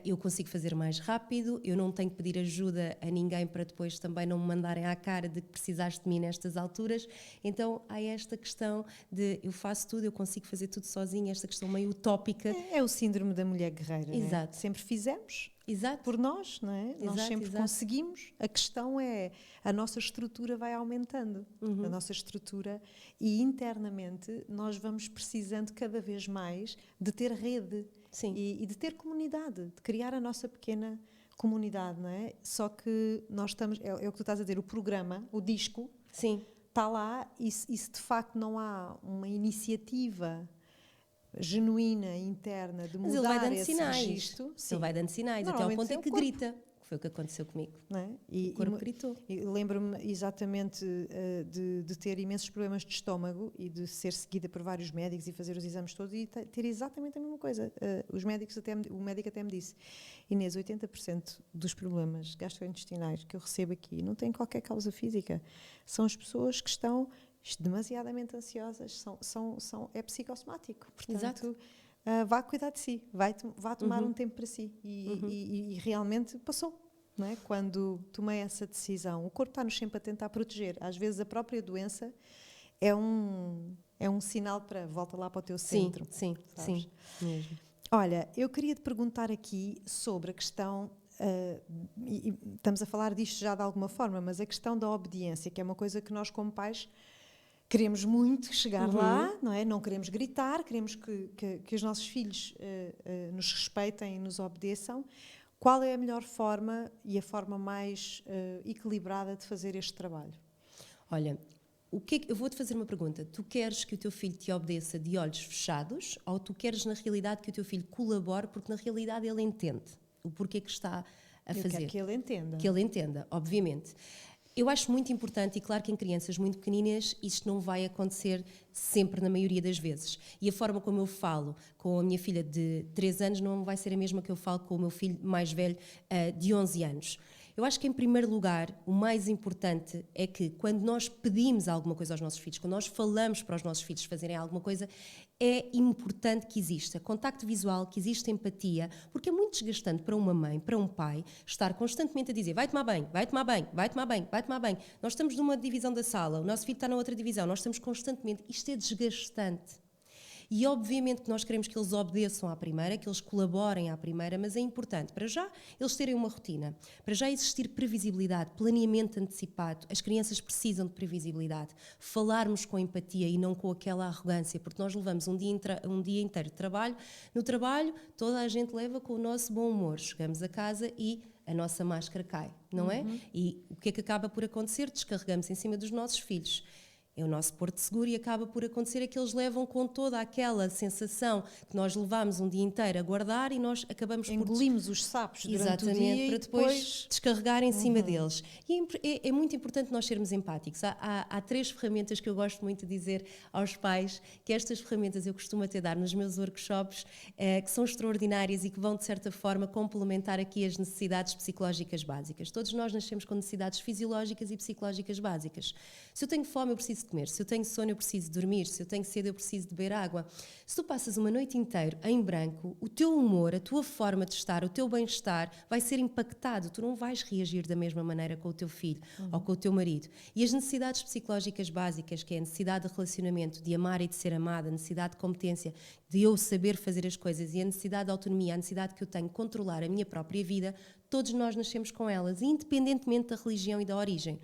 eu consigo fazer mais rápido, eu não tenho que pedir ajuda a ninguém para depois também não me mandarem à cara de que precisaste de mim nestas alturas. Então há esta questão de eu faço tudo, eu consigo fazer tudo sozinha, esta questão meio utópica.
É o síndrome da mulher guerreira.
Exato.
Não é? Sempre fizemos.
Exato.
Por nós, não é? Nós sempre conseguimos. A questão é, a nossa estrutura vai aumentando. A nossa estrutura, e internamente nós vamos precisando cada vez mais de ter rede.
Sim.
E de ter comunidade, de criar a nossa pequena comunidade, não é? Só que nós estamos, é o que tu estás a dizer, o programa, o disco,
sim,
está lá, e se de facto não há uma iniciativa genuína, interna, de mudar, mas ele vai dando sinais. Registro,
ele vai dando sinais, até ao ponto em que grita, que foi o que aconteceu comigo.
Não é?
O corpo gritou.
Lembro-me exatamente de ter imensos problemas de estômago e de ser seguida por vários médicos e fazer os exames todos e ter exatamente a mesma coisa. O médico até me disse, Inês, 80% dos problemas gastrointestinais que eu recebo aqui não têm qualquer causa física. São as pessoas que estão demasiadamente ansiosas, é psicossomático. Portanto, vá cuidar de si, vá tomar um tempo para si. E realmente passou. Não é? Quando tomei essa decisão, o corpo está-nos sempre a tentar proteger. Às vezes a própria doença é um sinal para volta lá para o teu centro.
Sim, mesmo.
Olha, eu queria te perguntar aqui sobre a questão, e estamos a falar disto já de alguma forma, mas a questão da obediência, que é uma coisa que nós como pais queremos muito chegar lá, não é? Não queremos gritar, queremos que os nossos filhos nos respeitem e nos obedeçam. Qual é a melhor forma e a forma mais equilibrada de fazer este trabalho?
Olha, eu vou-te fazer uma pergunta. Tu queres que o teu filho te obedeça de olhos fechados ou tu queres, na realidade, que o teu filho colabore porque, na realidade, ele entende o porquê que está a fazer?
Eu quero que ele entenda.
Que ele entenda, obviamente. Eu acho muito importante, e claro que em crianças muito pequeninas isto não vai acontecer sempre, na maioria das vezes. E a forma como eu falo com a minha filha de 3 anos não vai ser a mesma que eu falo com o meu filho mais velho de 11 anos. Eu acho que, em primeiro lugar, o mais importante é que, quando nós pedimos alguma coisa aos nossos filhos, quando nós falamos para os nossos filhos fazerem alguma coisa, é importante que exista contacto visual, que exista empatia, porque é muito desgastante para uma mãe, para um pai, estar constantemente a dizer vai tomar banho, vai tomar banho, vai tomar banho, vai tomar banho. Nós estamos numa divisão da sala, o nosso filho está na outra divisão, nós estamos constantemente... Isto é desgastante. E obviamente que nós queremos que eles obedeçam à primeira, que eles colaborem à primeira, mas é importante, para já, eles terem uma rotina, para já existir previsibilidade, planeamento antecipado. As crianças precisam de previsibilidade, falarmos com empatia e não com aquela arrogância, porque nós levamos um dia inteiro de trabalho. No trabalho, toda a gente leva com o nosso bom humor. Chegamos a casa e a nossa máscara cai, não é? E o que é que acaba por acontecer? Descarregamos em cima dos nossos filhos. É o nosso porto seguro e acaba por acontecer que eles levam com toda aquela sensação que nós levámos um dia inteiro a guardar e nós acabamos
engolimos os sapos durante
exatamente,
o dia
para
e
depois descarregar em cima deles. E é muito importante nós sermos empáticos. Há 3 ferramentas que eu gosto muito de dizer aos pais, que estas ferramentas eu costumo até dar nos meus workshops, que são extraordinárias e que vão, de certa forma, complementar aqui as necessidades psicológicas básicas. Todos nós nascemos com necessidades fisiológicas e psicológicas básicas. Se eu tenho fome, eu preciso de comer. Se eu tenho sono, eu preciso de dormir. Se eu tenho sede, eu preciso de beber água. Se tu passas uma noite inteira em branco, o teu humor, a tua forma de estar, o teu bem-estar vai ser impactado. Tu não vais reagir da mesma maneira com o teu filho ou com o teu marido. E as necessidades psicológicas básicas, que é a necessidade de relacionamento, de amar e de ser amada, a necessidade de competência, de eu saber fazer as coisas e a necessidade de autonomia, a necessidade que eu tenho de controlar a minha própria vida, todos nós nascemos com elas, independentemente da religião e da origem.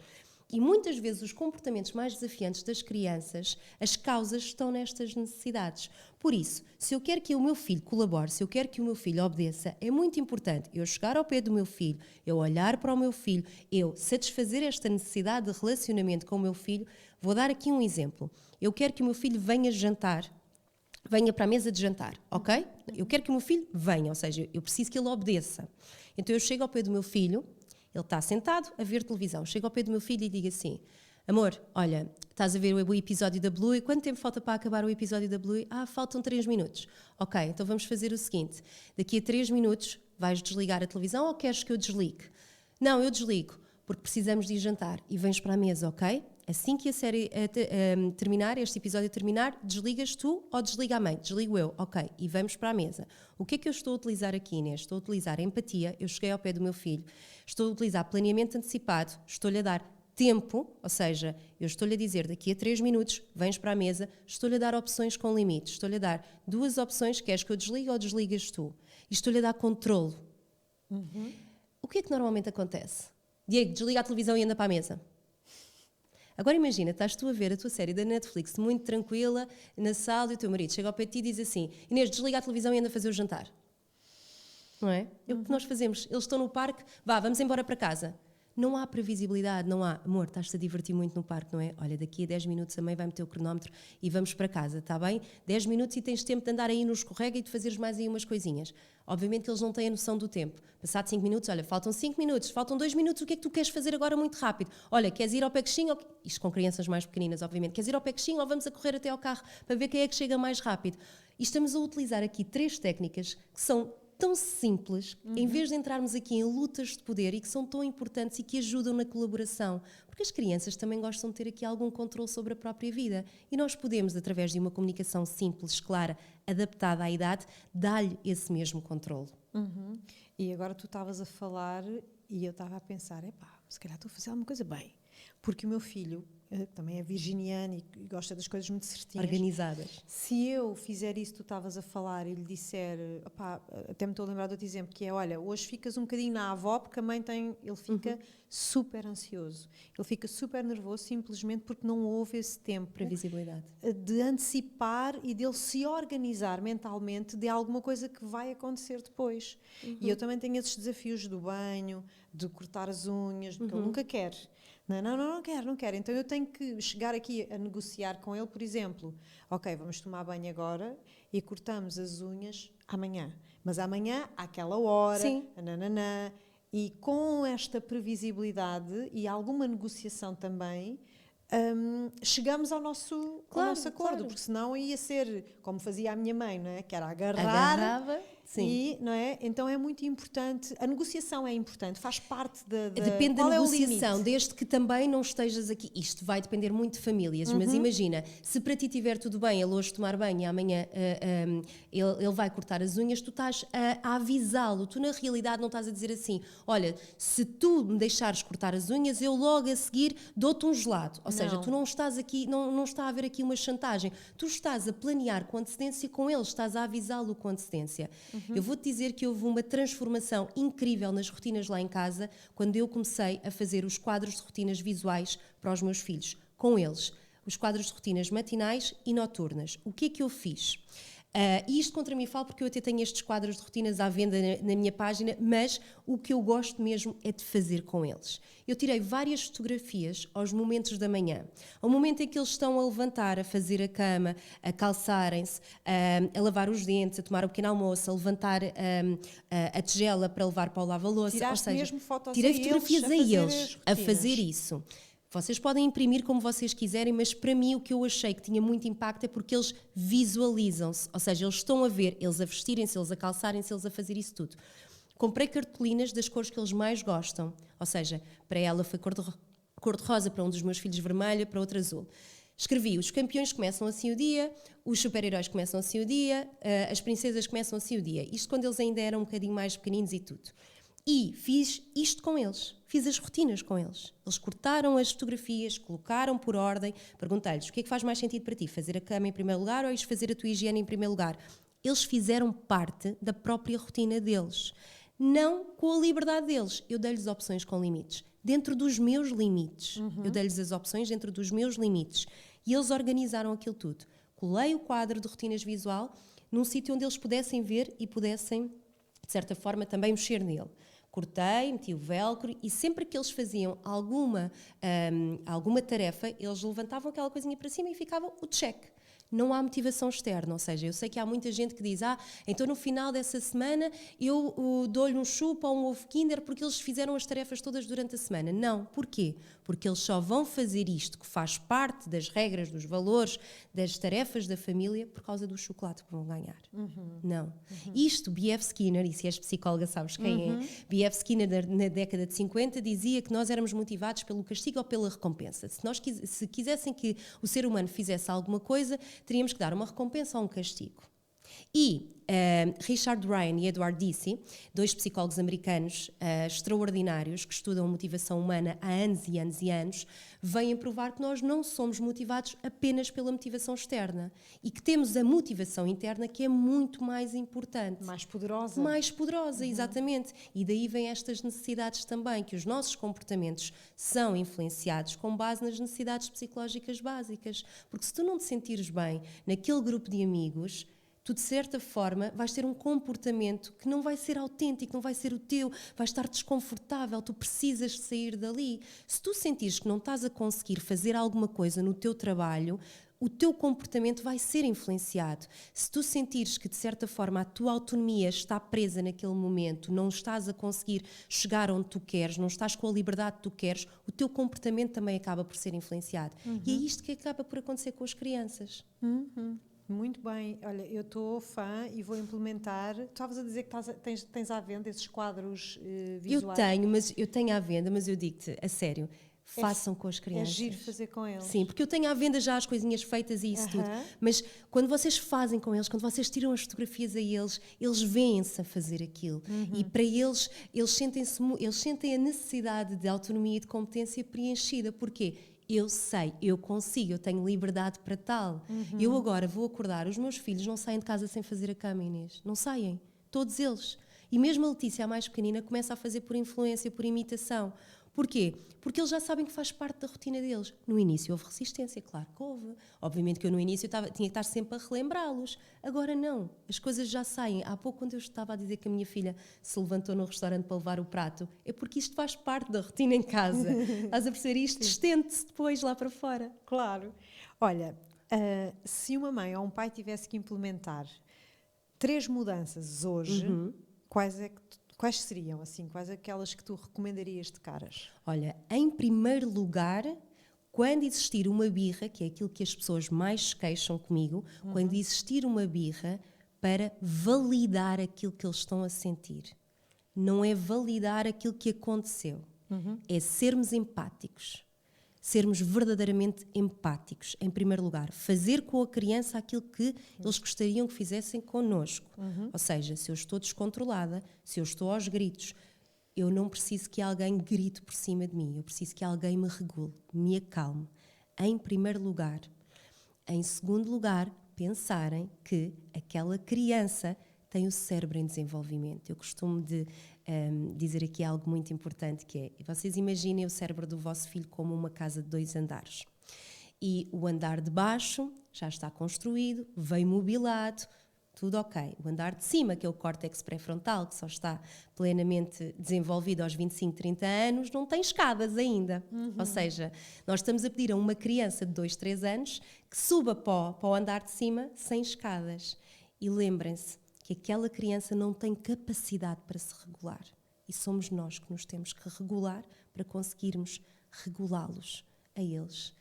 E muitas vezes os comportamentos mais desafiantes das crianças, as causas estão nestas necessidades. Por isso, se eu quero que o meu filho colabore, se eu quero que o meu filho obedeça, é muito importante eu chegar ao pé do meu filho, eu olhar para o meu filho, eu satisfazer esta necessidade de relacionamento com o meu filho. Vou dar aqui um exemplo. Eu quero que o meu filho venha jantar, venha para a mesa de jantar, ok? Eu quero que o meu filho venha, ou seja, eu preciso que ele obedeça. Então eu chego ao pé do meu filho, ele está sentado a ver televisão. Chego ao pé do meu filho e digo assim: amor, olha, estás a ver o episódio da Bluey? Quanto tempo falta para acabar o episódio da Bluey? Faltam 3 minutos. Ok, então vamos fazer o seguinte: daqui a 3 minutos vais desligar a televisão ou queres que eu desligue? Não, eu desligo, porque precisamos de ir jantar. E vens para a mesa, ok? Assim que a série terminar, este episódio terminar, desligas tu ou desliga a mãe? Desligo eu, ok. E vamos para a mesa. O que é que eu estou a utilizar aqui, Inês? Estou a utilizar empatia. Eu cheguei ao pé do meu filho. Estou a utilizar planeamento antecipado. Estou-lhe a dar tempo, ou seja, eu estou-lhe a dizer daqui a 3 minutos, vens para a mesa. Estou-lhe a dar opções com limites. Estou-lhe a dar 2 opções. Queres que eu desligue ou desligas tu? E estou-lhe a dar controle. O que é que normalmente acontece? Diego, desliga a televisão e anda para a mesa. Agora imagina, estás tu a ver a tua série da Netflix muito tranquila, na sala, e o teu marido chega ao pé de ti e diz assim: Inês, desliga a televisão e anda a fazer o jantar. Não é? É o que nós fazemos. Eles estão no parque, vamos embora para casa. Não há previsibilidade, não há, amor, estás-te a divertir muito no parque, não é? Olha, daqui a 10 minutos a mãe vai meter o cronómetro e vamos para casa, está bem? 10 minutos e tens tempo de andar aí no escorrega e de fazeres mais aí umas coisinhas. Obviamente que eles não têm a noção do tempo. Passado 5 minutos, olha, faltam 5 minutos, faltam 2 minutos, o que é que tu queres fazer agora muito rápido? Olha, queres ir ao pequechinho? Isto com crianças mais pequeninas, obviamente. Queres ir ao pequechinho ou vamos a correr até ao carro para ver quem é que chega mais rápido? E estamos a utilizar aqui 3 técnicas que são tão simples, em vez de entrarmos aqui em lutas de poder, e que são tão importantes e que ajudam na colaboração. Porque as crianças também gostam de ter aqui algum controle sobre a própria vida. E nós podemos, através de uma comunicação simples, clara, adaptada à idade, dar-lhe esse mesmo controle.
E agora tu estavas a falar e eu estava a pensar, se calhar estou a fazer alguma coisa bem. Porque o meu filho, também é virginiano e gosta das coisas muito certinhas.
Organizadas.
Se eu fizer isso que tu estavas a falar e lhe disser, opá, até me estou a lembrar de outro exemplo, que é, olha, hoje ficas um bocadinho na avó porque a mãe tem, ele fica super ansioso, ele fica super nervoso simplesmente porque não houve esse tempo
Previsibilidade.
de antecipar e dele se organizar mentalmente de alguma coisa que vai acontecer depois. E eu também tenho esses desafios do banho, de cortar as unhas, porque ele nunca quer. Não quero. Então eu tenho que chegar aqui a negociar com ele, por exemplo, ok, vamos tomar banho agora e cortamos as unhas amanhã. Mas amanhã, àquela hora,
Sim.
nananã, e com esta previsibilidade e alguma negociação também, chegamos ao nosso acordo,
claro.
porque senão ia ser como fazia a minha mãe, não é? Que era
Agarrava, sim.
e, não é? Então é muito importante, a negociação é importante, faz parte da
Depende
qual
da
é o
negociação,
limite?
desde que também não estejas aqui. Isto vai depender muito de famílias, mas imagina, se para ti estiver tudo bem, ele hoje tomar banho e amanhã ele vai cortar as unhas, tu estás a avisá-lo. Tu, na realidade, não estás a dizer assim: olha, se tu me deixares cortar as unhas, eu logo a seguir dou-te um gelado. Ou seja, tu não estás aqui, não está a haver aqui uma chantagem. Tu estás a planear com antecedência com ele, estás a avisá-lo com antecedência. Eu vou-te dizer que houve uma transformação incrível nas rotinas lá em casa quando eu comecei a fazer os quadros de rotinas visuais para os meus filhos, com eles. Os quadros de rotinas matinais e noturnas. O que é que eu fiz? E isto contra mim falo porque eu até tenho estes quadros de rotinas à venda na minha página, mas o que eu gosto mesmo é de fazer com eles. Eu tirei várias fotografias aos momentos da manhã, ao momento em que eles estão a levantar, a fazer a cama, a calçarem-se, a lavar os dentes, a tomar o pequeno almoço, a levantar a tigela para levar para o lava-louça.
Tiraste
Ou seja,
mesmo fotos
tirei
a
fotografias
eles
a eles a
rotinas.
fazer isso. Vocês podem imprimir como vocês quiserem, mas para mim o que eu achei que tinha muito impacto é porque eles visualizam-se, ou seja, eles estão a ver, eles a vestirem-se, eles a calçarem-se, eles a fazer isso tudo. Comprei cartolinas das cores que eles mais gostam, ou seja, para ela foi cor-de-rosa, para um dos meus filhos vermelha, para outro azul. Escrevi: os campeões começam assim o dia, os super-heróis começam assim o dia, as princesas começam assim o dia. Isto quando eles ainda eram um bocadinho mais pequeninos e tudo. E fiz isto com eles, fiz as rotinas com eles. Eles cortaram as fotografias, colocaram por ordem, perguntei-lhes: o que é que faz mais sentido para ti? Fazer a cama em primeiro lugar ou ires fazer a tua higiene em primeiro lugar? Eles fizeram parte da própria rotina deles. Não com a liberdade deles. Eu dei-lhes opções com limites. Dentro dos meus limites. Eu dei-lhes as opções dentro dos meus limites. E eles organizaram aquilo tudo. Colei o quadro de rotinas visual num sítio onde eles pudessem ver e pudessem, de certa forma, também mexer nele. Cortei, meti o velcro e sempre que eles faziam alguma tarefa, eles levantavam aquela coisinha para cima e ficava o check. Não há motivação externa, ou seja, eu sei que há muita gente que diz: então no final dessa semana eu dou-lhe um chupa ou um ovo Kinder porque eles fizeram as tarefas todas durante a semana. Não, porquê? Porque eles só vão fazer isto que faz parte das regras, dos valores, das tarefas da família por causa do chocolate que vão ganhar. Não. Isto, B.F. Skinner, e se és psicóloga sabes quem é, B.F. Skinner na década de 50 dizia que nós éramos motivados pelo castigo ou pela recompensa. Se quisessem que o ser humano fizesse alguma coisa, teríamos que dar uma recompensa ou um castigo. E Richard Ryan e Edward Deci, dois psicólogos americanos extraordinários que estudam a motivação humana há anos e anos e anos, vêm provar que nós não somos motivados apenas pela motivação externa e que temos a motivação interna que é muito mais importante.
Mais poderosa.
Mais poderosa, exatamente. E daí vêm estas necessidades também, que os nossos comportamentos são influenciados com base nas necessidades psicológicas básicas. Porque se tu não te sentires bem naquele grupo de amigos, tu, de certa forma, vais ter um comportamento que não vai ser autêntico, não vai ser o teu, vais estar desconfortável, tu precisas de sair dali. Se tu sentires que não estás a conseguir fazer alguma coisa no teu trabalho, o teu comportamento vai ser influenciado. Se tu sentires que, de certa forma, a tua autonomia está presa naquele momento, não estás a conseguir chegar onde tu queres, não estás com a liberdade que tu queres, o teu comportamento também acaba por ser influenciado. E é isto que acaba por acontecer com as crianças.
Muito bem, olha, eu estou fã e vou implementar. Tu estavas a dizer que tens à venda esses quadros visuais.
Eu tenho à venda, mas eu digo-te, a sério, façam com as crianças.
É giro fazer com eles.
Sim, porque eu tenho à venda já as coisinhas feitas e isso tudo. Mas quando vocês fazem com eles, quando vocês tiram as fotografias a eles, eles veem-se a fazer aquilo. E para eles sentem a necessidade de autonomia e de competência preenchida. Porquê? eu sei, eu consigo, eu tenho liberdade para tal. Eu agora vou acordar, os meus filhos não saem de casa sem fazer a cama, Inês. Não saem, todos eles. E mesmo a Letícia, a mais pequenina, começa a fazer por influência, por imitação. Porquê? Porque eles já sabem que faz parte da rotina deles. No início houve resistência, claro que houve. Obviamente que eu no início tinha que estar sempre a relembrá-los. Agora não, as coisas já saem. Há pouco, quando eu estava a dizer que a minha filha se levantou no restaurante para levar o prato, é porque isto faz parte da rotina em casa. Estás a perceber? Isto estende-se depois lá para fora.
Claro. Olha, se uma mãe ou um pai tivesse que implementar 3 mudanças hoje, quais seriam, assim? Quais aquelas que tu recomendarias de caras?
Olha, em primeiro lugar, quando existir uma birra, que é aquilo que as pessoas mais se queixam comigo, quando existir uma birra, para validar aquilo que eles estão a sentir. Não é validar aquilo que aconteceu. É sermos empáticos. Sermos verdadeiramente empáticos, em primeiro lugar. Fazer com a criança aquilo que eles gostariam que fizessem connosco. Ou seja, se eu estou descontrolada, se eu estou aos gritos, eu não preciso que alguém grite por cima de mim. Eu preciso que alguém me regule, me acalme. Em primeiro lugar. Em segundo lugar, pensarem que aquela criança tem o cérebro em desenvolvimento. Eu costumo dizer aqui algo muito importante, que é, vocês imaginem o cérebro do vosso filho como uma casa de 2 andares. E o andar de baixo já está construído, veio mobilado, tudo ok. O andar de cima, que é o córtex pré-frontal, que só está plenamente desenvolvido aos 25, 30 anos, não tem escadas ainda. Ou seja, nós estamos a pedir a uma criança de 2, 3 anos que suba para o andar de cima sem escadas. E lembrem-se que aquela criança não tem capacidade para se regular. E somos nós que nos temos que regular para conseguirmos regulá-los a eles.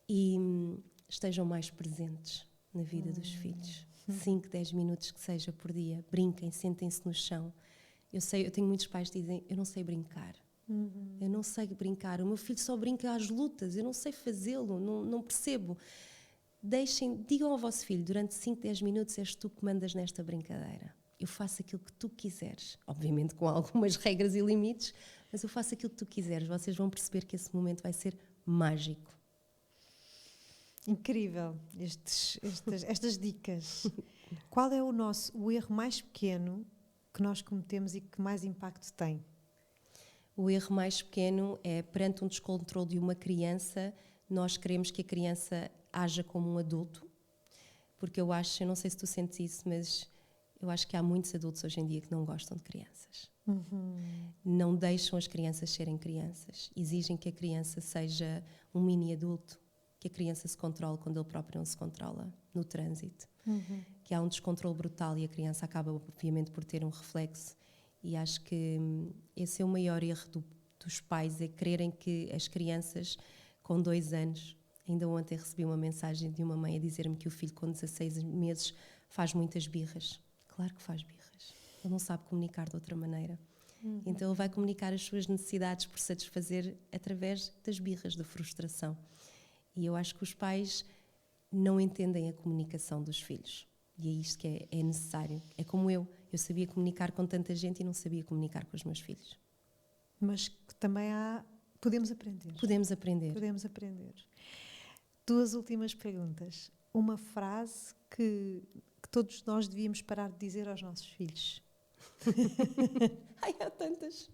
E estejam mais presentes na vida dos filhos. 5, 10 minutos que seja por dia. Brinquem, sentem-se no chão. Eu tenho muitos pais que dizem, eu não sei brincar. Eu não sei brincar. O meu filho só brinca às lutas. Eu não sei fazê-lo, não percebo. Digam ao vosso filho, durante 5, 10 minutos és tu que mandas nesta brincadeira. Eu faço aquilo que tu quiseres. Obviamente com algumas regras e limites, mas eu faço aquilo que tu quiseres. Vocês vão perceber que esse momento vai ser mágico.
Incrível, estas dicas. Qual é o erro mais pequeno que nós cometemos e que mais impacto tem?
O erro mais pequeno é, perante um descontrole de uma criança, nós queremos que a criança haja como um adulto, porque eu não sei se tu sentes isso, mas eu acho que há muitos adultos hoje em dia que não gostam de crianças. Não deixam as crianças serem crianças. Exigem que a criança seja um mini adulto, que a criança se controle quando ele próprio não se controla no trânsito. Que há um descontrole brutal e a criança acaba, obviamente, por ter um reflexo. E acho que esse é o maior erro dos pais, é quererem que as crianças com 2 anos... Ainda ontem recebi uma mensagem de uma mãe a dizer-me que o filho com 16 meses faz muitas birras. Claro que faz birras. Ele não sabe comunicar de outra maneira. Então ele vai comunicar as suas necessidades por satisfazer através das birras, da frustração. E eu acho que os pais não entendem a comunicação dos filhos. E é isto que é necessário. É como eu. Eu sabia comunicar com tanta gente e não sabia comunicar com os meus filhos.
Mas que também podemos aprender.
Podemos aprender.
Podemos aprender. 2 últimas perguntas. Uma frase que todos nós devíamos parar de dizer aos nossos filhos.
Ai, há tantas.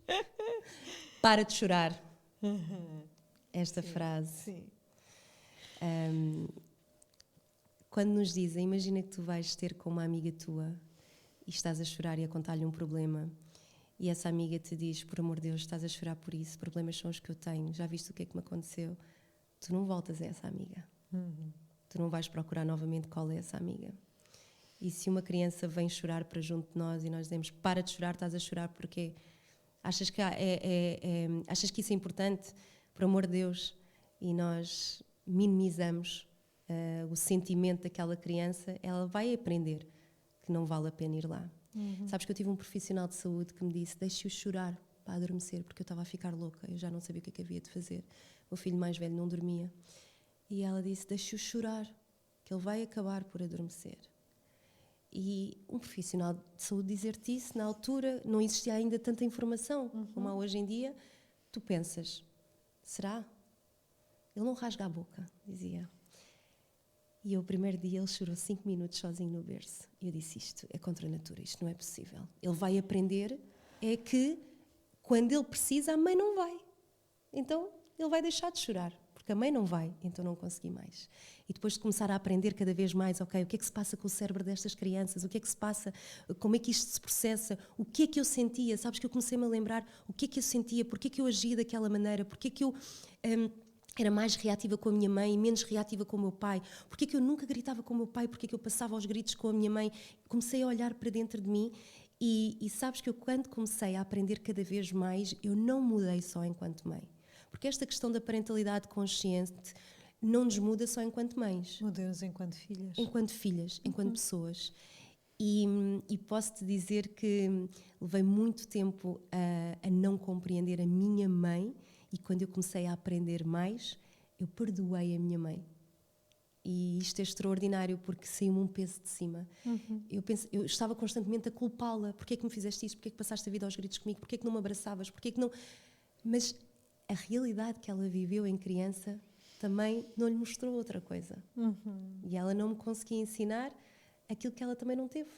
Para de chorar. Esta frase.
Sim.
Quando nos dizem, imagina que tu vais ter com uma amiga tua e estás a chorar e a contar-lhe um problema e essa amiga te diz, por amor de Deus, estás a chorar por isso, problemas são os que eu tenho, já viste o que é que me aconteceu? Tu não voltas a essa amiga. Tu não vais procurar novamente qual é essa amiga. E se uma criança vem chorar para junto de nós e nós dizemos, para de chorar, estás a chorar porquê? Achas que isso é importante? Por amor de Deus. E nós minimizamos o sentimento daquela criança, ela vai aprender que não vale a pena ir lá. Sabes que eu tive um profissional de saúde que me disse, deixe-o chorar para adormecer, porque eu estava a ficar louca, eu já não sabia o que havia de fazer. O filho mais velho não dormia. E ela disse, deixe-o chorar, que ele vai acabar por adormecer. E um profissional de saúde dizer-te isso, na altura, não existia ainda tanta informação como há hoje em dia, tu pensas, será? Ele não rasga a boca, dizia. E o primeiro dia ele chorou 5 minutos sozinho no berço. E eu disse, isto é contra a natura, isto não é possível. Ele vai aprender, é que quando ele precisa, a mãe não vai. Então ele vai deixar de chorar, porque a mãe não vai, então não consegui mais. E depois de começar a aprender cada vez mais, ok, o que é que se passa com o cérebro destas crianças, o que é que se passa, como é que isto se processa, o que é que eu sentia, sabes que eu comecei-me a lembrar o que é que eu sentia, porque é que eu agia daquela maneira, porque é que eu... era mais reativa com a minha mãe e menos reativa com o meu pai. Porquê que eu nunca gritava com o meu pai? Porquê que eu passava aos gritos com a minha mãe? Comecei a olhar para dentro de mim e sabes que eu, quando comecei a aprender cada vez mais, eu não mudei só enquanto mãe. Porque esta questão da parentalidade consciente não nos muda só enquanto mães.
Muda-nos enquanto filhas.
Enquanto filhas, enquanto pessoas. E posso-te dizer que levei muito tempo a não compreender a minha mãe. E quando eu comecei a aprender mais, eu perdoei a minha mãe. E isto é extraordinário, porque saiu-me um peso de cima. Eu estava constantemente a culpá-la. Porquê é que me fizeste isso? Porquê é que passaste a vida aos gritos comigo? Porquê é que não me abraçavas? Porquê é que não... Mas a realidade que ela viveu em criança também não lhe mostrou outra coisa. E ela não me conseguia ensinar aquilo que ela também não teve.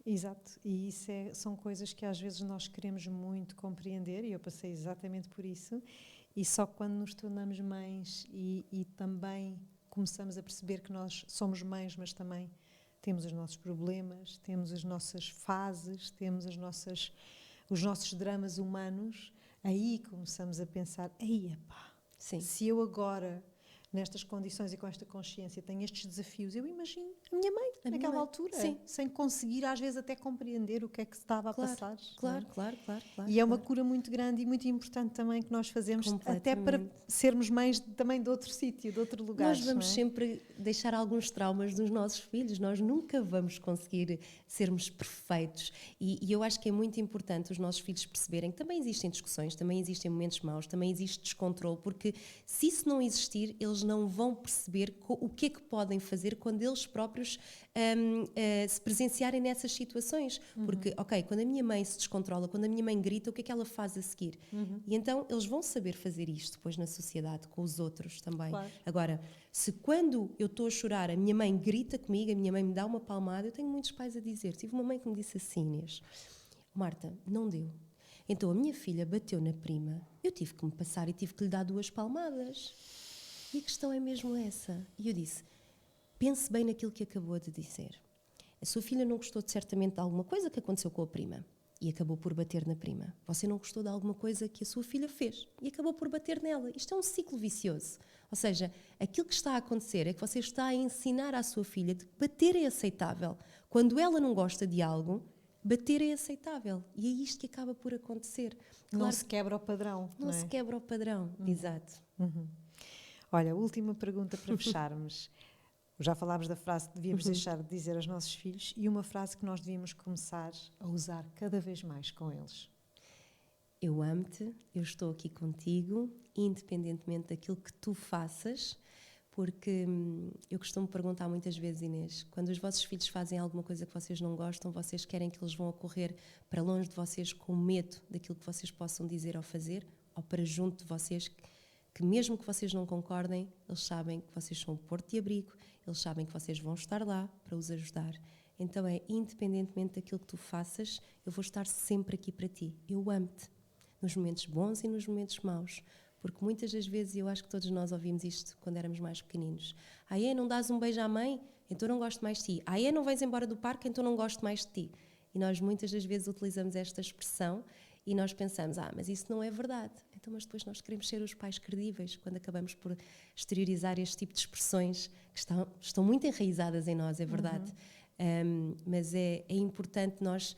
Exato, e isso são coisas que às vezes nós queremos muito compreender, e eu passei exatamente por isso, e só quando nos tornamos mães e também começamos a perceber que nós somos mães, mas também temos os nossos problemas, temos as nossas fases, temos os nossos dramas humanos, aí começamos a pensar, aí, epá, se eu agora, nestas condições e com esta consciência, tenho estes desafios, eu imagino a minha mãe, naquela altura, sem conseguir às vezes até compreender o que é que se estava a passar.
Claro.
E é uma cura muito grande e muito importante também que nós fazemos, até para sermos mães também de outro sítio, de outro lugar.
Nós vamos sempre deixar alguns traumas dos nossos filhos, nós nunca vamos conseguir sermos perfeitos. E eu acho que é muito importante os nossos filhos perceberem que também existem discussões, também existem momentos maus, também existe descontrole, porque se isso não existir, eles não vão perceber o que é que podem fazer quando eles próprios se presenciarem nessas situações. Porque, ok, quando a minha mãe se descontrola, quando a minha mãe grita, o que é que ela faz a seguir? E então eles vão saber fazer isto depois na sociedade, com os outros também.
Claro.
Agora, se quando eu estou a chorar, a minha mãe grita comigo, a minha mãe me dá uma palmada, eu tenho muitos pais a dizer. Tive uma mãe que me disse assim, Inês, Marta, não deu. Então a minha filha bateu na prima, eu tive que me passar e tive que lhe dar 2 palmadas. E a questão é mesmo essa. E eu disse, pense bem naquilo que acabou de dizer. A sua filha não gostou certamente de alguma coisa que aconteceu com a prima e acabou por bater na prima. Você não gostou de alguma coisa que a sua filha fez e acabou por bater nela. Isto é um ciclo vicioso. Ou seja, aquilo que está a acontecer é que você está a ensinar à sua filha de que bater é aceitável. Quando ela não gosta de algo, bater é aceitável. E é isto que acaba por acontecer.
Claro, não se quebra o padrão.
Não se quebra o padrão, exato.
Olha, última pergunta para fecharmos. Já falámos da frase que devíamos deixar de dizer aos nossos filhos e uma frase que nós devíamos começar a usar cada vez mais com eles.
Eu amo-te, eu estou aqui contigo, independentemente daquilo que tu faças, porque eu costumo perguntar muitas vezes, Inês, quando os vossos filhos fazem alguma coisa que vocês não gostam, vocês querem que eles vão a correr para longe de vocês com medo daquilo que vocês possam dizer ou fazer, ou para junto de vocês, que mesmo que vocês não concordem, eles sabem que vocês são um porto de abrigo, eles sabem que vocês vão estar lá para os ajudar. Então independentemente daquilo que tu faças, eu vou estar sempre aqui para ti. Eu amo-te, nos momentos bons e nos momentos maus. Porque muitas das vezes, e eu acho que todos nós ouvimos isto quando éramos mais pequeninos. Não dás um beijo à mãe? Então não gosto mais de ti. Não vais embora do parque? Então não gosto mais de ti. E nós muitas das vezes utilizamos esta expressão e nós pensamos, mas isso não é verdade. Então, mas depois nós queremos ser os pais credíveis quando acabamos por exteriorizar este tipo de expressões que estão muito enraizadas em nós, é verdade. Mas é importante nós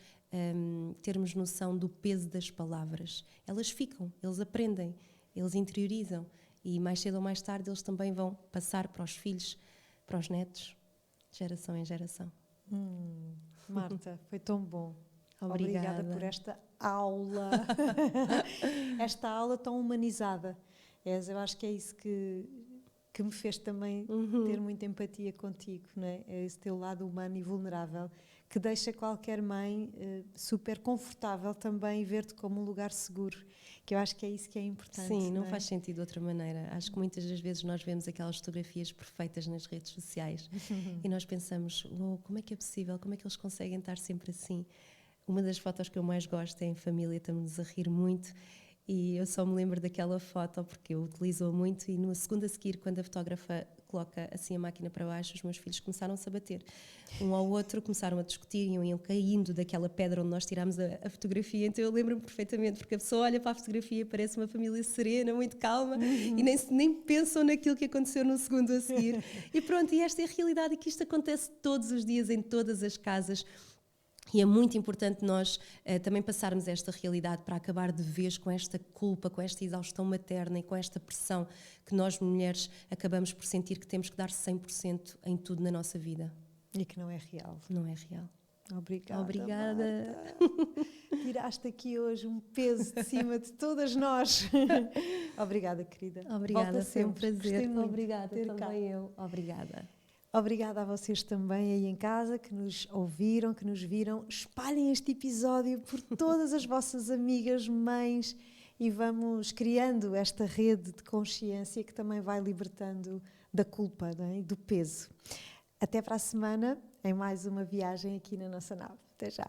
termos noção do peso das palavras. Elas ficam, eles aprendem, eles interiorizam e mais cedo ou mais tarde eles também vão passar para os filhos, para os netos, de geração em geração.
Marta, foi tão bom.
Obrigada
por esta aula, esta aula tão humanizada. Eu acho que é isso que me fez também ter muita empatia contigo, não é? É esse teu lado humano e vulnerável que deixa qualquer mãe super confortável também ver-te como um lugar seguro, que eu acho que é isso que é importante.
Sim, não
é?
faz sentido de outra maneira. Acho que muitas das vezes nós vemos aquelas fotografias perfeitas nas redes sociais e nós pensamos, como é que é possível? Como é que eles conseguem estar sempre assim? Uma das fotos que eu mais gosto é em família, estamos a rir muito. E eu só me lembro daquela foto porque eu utilizo-a muito e no segundo a seguir, quando a fotógrafa coloca assim a máquina para baixo, os meus filhos começaram-se a bater. Um ao outro, começaram a discutir e iam caindo daquela pedra onde nós tirámos a fotografia. Então eu lembro-me perfeitamente, porque a pessoa olha para a fotografia e parece uma família serena, muito calma, e nem pensam naquilo que aconteceu no segundo a seguir. E pronto, e esta é a realidade, e que isto acontece todos os dias em todas as casas. E é muito importante nós também passarmos esta realidade para acabar de vez com esta culpa, com esta exaustão materna e com esta pressão que nós mulheres acabamos por sentir que temos que dar 100% em tudo na nossa vida.
E que não é real.
Não é real.
Obrigada.
Obrigada.
Marta. Tiraste aqui hoje um peso de cima de todas nós. Obrigada, querida.
Obrigada,
Volta
foi um
sempre.
prazer.
Gostei muito
Obrigada,
de ter cá.
também eu. Obrigada.
Obrigada a vocês também aí em casa que nos ouviram, que nos viram. Espalhem este episódio por todas as vossas amigas, mães, e vamos criando esta rede de consciência que também vai libertando da culpa, não é? Do peso. Até para a semana, em mais uma viagem aqui na nossa nave. Até já!